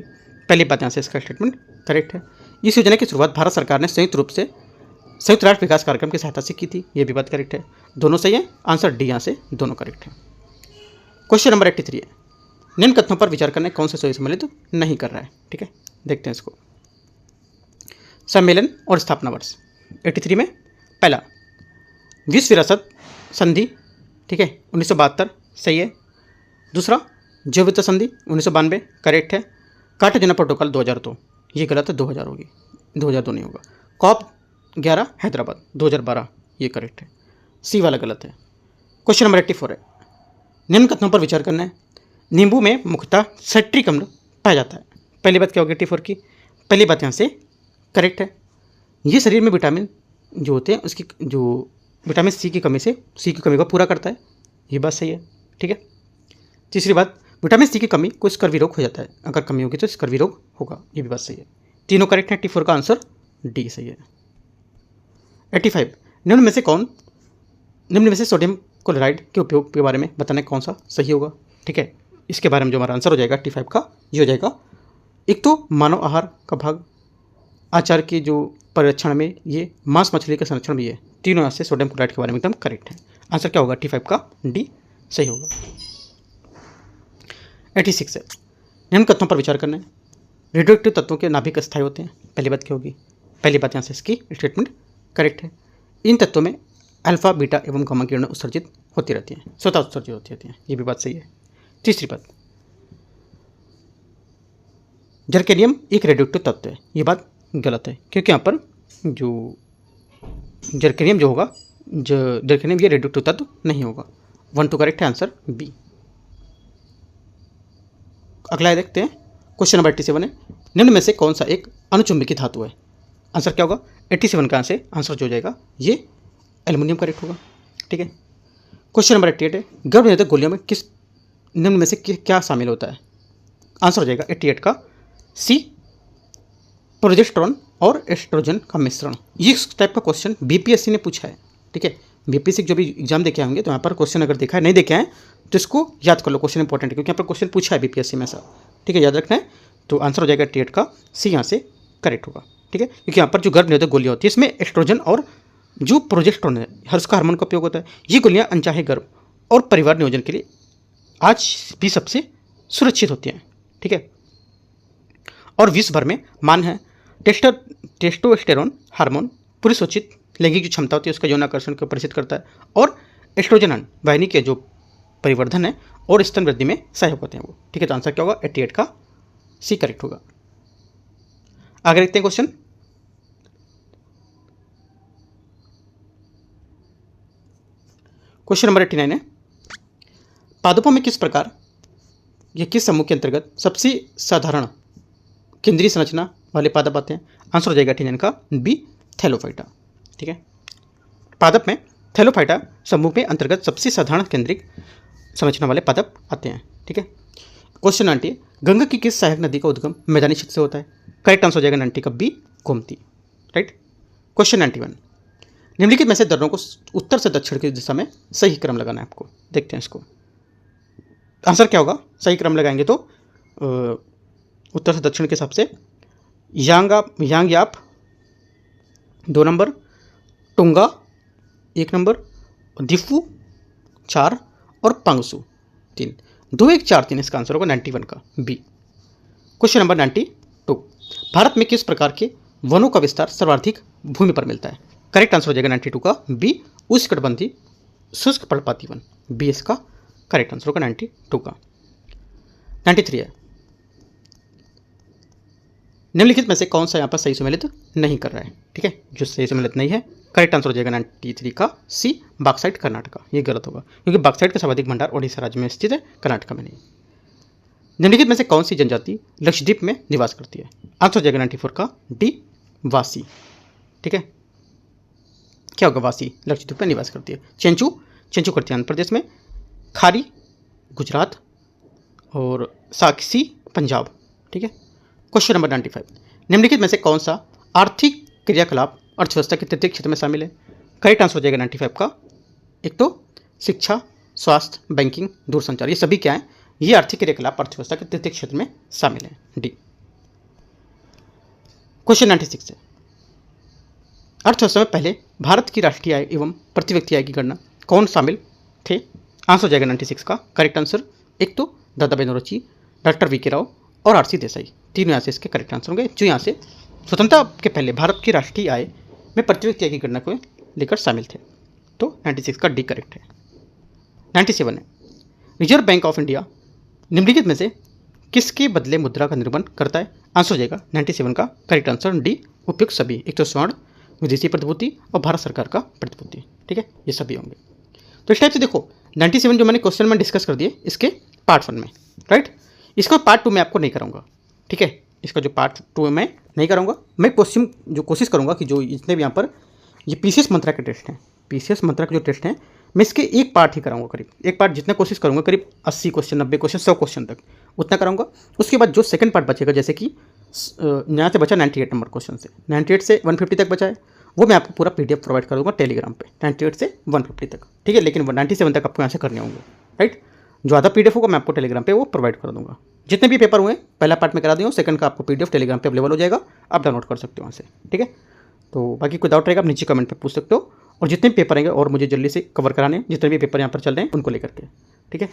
पहली बात यहाँ से इसका स्टेटमेंट करेक्ट है। इस योजना की शुरुआत भारत सरकार ने संयुक्त राष्ट्र विकास कार्यक्रम की सहायता से की थी, ये भी बात करेक्ट है। दोनों सही है, आंसर डी यहाँ से दोनों करेक्ट है। क्वेश्चन नंबर 83 है, निम्न कथनों पर विचार करना कौन से सही सम्मिलित नहीं कर रहा है। ठीक है, देखते हैं इसको। सम्मेलन और स्थापना वर्ष 83 में पहला विश्व विरासत संधि, ठीक है, 1972 सही है। दूसरा जैव विविधता संधि 1992 करेक्ट है। कार्टागेना प्रोटोकॉल 2002, ये गलत है, 2000 होगी, 2002 नहीं होगा। कॉप 11 हैदराबाद 2012, ये करेक्ट है, सी वाला गलत है। क्वेश्चन नंबर 84 है, निम्न कथनों पर विचार करना है। नींबू में मुख्यतः सिट्रिक अम्ल पाया जाता है। पहली बात क्या होगी 84 की? पहली बात यहाँ से करेक्ट है, ये शरीर में विटामिन जो होते हैं उसकी जो विटामिन सी की कमी को पूरा करता है, ये बात सही है। ठीक है। तीसरी बात, विटामिन सी की कमी को स्कर्वी रोग हो जाता है, अगर कमी होगी तो स्कर्वी रोग होगा, ये भी बात सही है। तीनों करेक्ट है, 84 का आंसर डी सही है। 85 निम्न में से सोडियम क्लोराइड के उपयोग के बारे में बताने कौन सा सही होगा। ठीक है, इसके बारे में जो हमारा आंसर हो जाएगा 85 का ये हो जाएगा, एक तो मानव आहार का भाग, आचार के जो परिरक्षण में ये, मांस मछली के संरक्षण में ये, तीनों यहाँ से सोडियम क्लोराइड के बारे में एकदम करेक्ट है। आंसर क्या होगा 85 का डी सही होगा। 86 है, निम्न कथनों पर विचार करना है। रेडियोएक्टिव तत्वों के नाभिक अस्थायी होते हैं। पहली बात क्या होगी? पहली बात यहाँ से इसकी स्टेटमेंट करेक्ट है। इन तत्वों में अल्फा बीटा एवं गामा किरणें उत्सर्जित होती रहती हैं, स्वतः उत्सर्जित होती रहती हैं, ये भी बात सही है। तीसरी बात, जर्केनियम एक रेडियोएक्टिव तत्व है, ये बात गलत है, क्योंकि यहाँ पर जो जर्केनियम जो होगा, जर्केनियम ये रेडियोएक्टिव तत्व नहीं होगा। 1 2 करेक्ट है, आंसर बी। अगला देखते हैं, क्वेश्चन नंबर 87 है, निम्न में से कौन सा एक अनुचुंबकीय धातु है? आंसर क्या होगा 87 का आंसर जो हो जाएगा ये एल्युमिनियम करेक्ट होगा। ठीक है। क्वेश्चन नंबर 88 है, गर्भनिरोधक गोलियों में किस निम्न में से क्या शामिल होता है? आंसर हो जाएगा 88 का सी प्रोजेस्टेरोन और एस्ट्रोजन का मिश्रण। ये इस टाइप का क्वेश्चन बीपीएससी ने पूछा है। ठीक है, बीपीएससी जो भी एग्जाम देखे होंगे तो यहाँ पर क्वेश्चन अगर देखा है, नहीं देखे हैं तो इसको याद कर लो, क्वेश्चन इंपॉर्टेंट है, क्योंकि यहाँ पर क्वेश्चन पूछा है बीपीएससी में ऐसा। ठीक है, याद रखना है। तो आंसर हो जाएगा 88 का सी यहाँ से करेक्ट होगा। ठीक है, क्योंकि यहाँ पर जो गर्भनिरोधक गोलियाँ होती है इसमें एस्ट्रोजन और जो प्रोजेस्टेरोन है, हर उसका हार्मोन का उपयोग होता है। ये गोलियाँ अनचाहे गर्भ और परिवार नियोजन के लिए आज भी सबसे सुरक्षित होती हैं। ठीक है, और विश्व भर में मान है टेस्टोस्टेरोन हार्मोन पुरुषोचित लैंगिक जो क्षमता होती है उसका यौन आकर्षण को प्रदर्शित करता है, और एस्ट्रोजन वाहिनी के जो परिवर्धन है और स्तन वृद्धि में सहायक होते हैं वो। ठीक है, तो आंसर क्या होगा 88 का सी करेक्ट होगा। आगे देखते हैं क्वेश्चन। क्वेश्चन नंबर 89 है, पादपों में किस प्रकार या किस समूह के अंतर्गत सबसे साधारण केंद्रीय संरचना वाले पादप आते हैं। आंसर हो जाएगा ठीक इनका बी थैलोफाइटा। ठीक है, पादप में थैलोफाइटा समूह के अंतर्गत सबसे साधारण केंद्रिक संरचना वाले पादप आते हैं। ठीक है, क्वेश्चन 90, गंगा की किस सहायक नदी का उद्गम मैदानी क्षेत्र से होता है? करेक्ट आंसर हो जाएगा 90 का बी गोमती। राइट। क्वेश्चन 91, निम्नलिखित में से दर्रों को उत्तर से दक्षिण की दिशा में सही क्रम लगाना है आपको। देखते हैं इसको। आंसर क्या होगा? सही क्रम लगाएंगे तो उत्तर से दक्षिण के हिसाब से यांगयाप 2 नंबर, टुंगा 1 नंबर, दिफू 4 और पांगसू 3। 2 1 4 3 इसका आंसर होगा 91 का बी। क्वेश्चन नंबर 92, भारत में किस प्रकार के वनों का विस्तार सर्वाधिक भूमि पर मिलता है? करेक्ट आंसर हो जाएगा 92 का बी उष्णकटिबंधीय शुष्क पर्णपाती वन। बी इसका करेक्ट आंसर होगा 92 का। 93 है, निम्नलिखित में से कौन सा यहाँ पर सही सम्मिलित नहीं कर रहा है? ठीक है, जो सही सम्मिलित नहीं है, करेक्ट आंसर हो जाएगा 93 का सी बॉक्साइट कर्नाटका। ये गलत होगा क्योंकि बॉक्साइट का सर्वाधिक भंडार ओडिशा राज्य में स्थित है, कर्नाटक में नहीं। निम्नलिखित में से कौन सी जनजाति लक्षद्वीप में निवास करती है? आंसर हो जाएगा 94 का डी वासी। ठीक है, क्या होगा? वासी लक्षद्वीप में निवास करती है। चेंचू करती है आंध्र प्रदेश में, खारी गुजरात और साक्षी पंजाब। ठीक है, क्वेश्चन नंबर 95, निम्नलिखित में से कौन सा आर्थिक क्रियाकलाप अर्थव्यवस्था के तृतीय क्षेत्र में शामिल है? करेक्ट आंसर हो जाएगा 95 का। एक तो शिक्षा, स्वास्थ्य, बैंकिंग, दूरसंचार, ये सभी क्या है? ये आर्थिक क्रियाकलाप अर्थव्यवस्था के तृतीय क्षेत्र में शामिल है, डी। क्वेश्चन 96 है, अर्थव्यवस्था में पहले भारत की राष्ट्रीय आय एवं प्रति व्यक्ति आय की गणना कौन शामिल थे? आंसर हो जाएगा 96 का करेक्ट आंसर। एक तो दादा भाई नौरोजी, डॉक्टर वी के राव और आर.सी. देसाई, तीनों यहाँ से इसके करेक्ट आंसर होंगे जो यहाँ से स्वतंत्रता के पहले भारत की राष्ट्रीय आय में प्रति व्यक्ति आय की गणना को लेकर शामिल थे। तो 96 का डी करेक्ट है। 97 है, रिजर्व बैंक ऑफ इंडिया निम्नलिखित में से किसके बदले मुद्रा का निर्माण करता है? आंसर हो जाएगा 97 का करेक्ट आंसर डी उपयुक्त सभी। एक तो स्वर्ण, विदेशी प्रतिभूति और भारत सरकार का प्रतिभूति। ठीक है, ये सभी होंगे। तो इस टाइप से देखो 97 जो मैंने क्वेश्चन में डिस्कस कर दिए इसके पार्ट 1 में। राइट, इसका पार्ट 2 में आपको नहीं कराऊंगा। ठीक है, इसका जो पार्ट 2 में नहीं कराऊंगा, मैं क्वेश्चन जो कोशिश करूंगा कि जो जितने भी यहाँ पर ये पीसीएस मंत्रा के टेस्ट हैं, पीसीएस मंत्रा के जो टेस्ट हैं, मैं इसके एक पार्ट ही कराऊंगा। करीब एक पार्ट जितना कोशिश करूंगा, करीब 80 क्वेश्चन, 90 क्वेश्चन, 100 क्वेश्चन तक उतना कराऊंगा। उसके बाद जो सेकंड पार्ट बचेगा, जैसे कि यहाँ से बचा 98 नंबर क्वेश्चन से 98 से 150 तक बचा है, वो मैं आपको पूरा पीडीएफ प्रोवाइड कर दूंगा टेलीग्राम पे 98 से 150 तक। ठीक है, लेकिन 97 तक आपको यहाँ से करने होंगे। राइट, जो आधा पीडीएफ होगा मैं आपको टेलीग्राम पे वो प्रोवाइड कर दूंगा। जितने भी पेपर हुए पहला पार्ट में करा दिया, सेकंड का आपको पीडीएफ टेलीग्राम पे अवेलेबल हो जाएगा, आप डाउनलोड कर सकते हो वहाँ से। ठीक है, तो बाकी कोई डाउट रहेगा आप नीचे कमेंट पे पूछ सकते हो। और जितने भी पेपर आएंगे और मुझे जल्दी से कवर कराने, जितने भी पेपर यहाँ पर चल रहे हैं उनको लेकर के। ठीक है।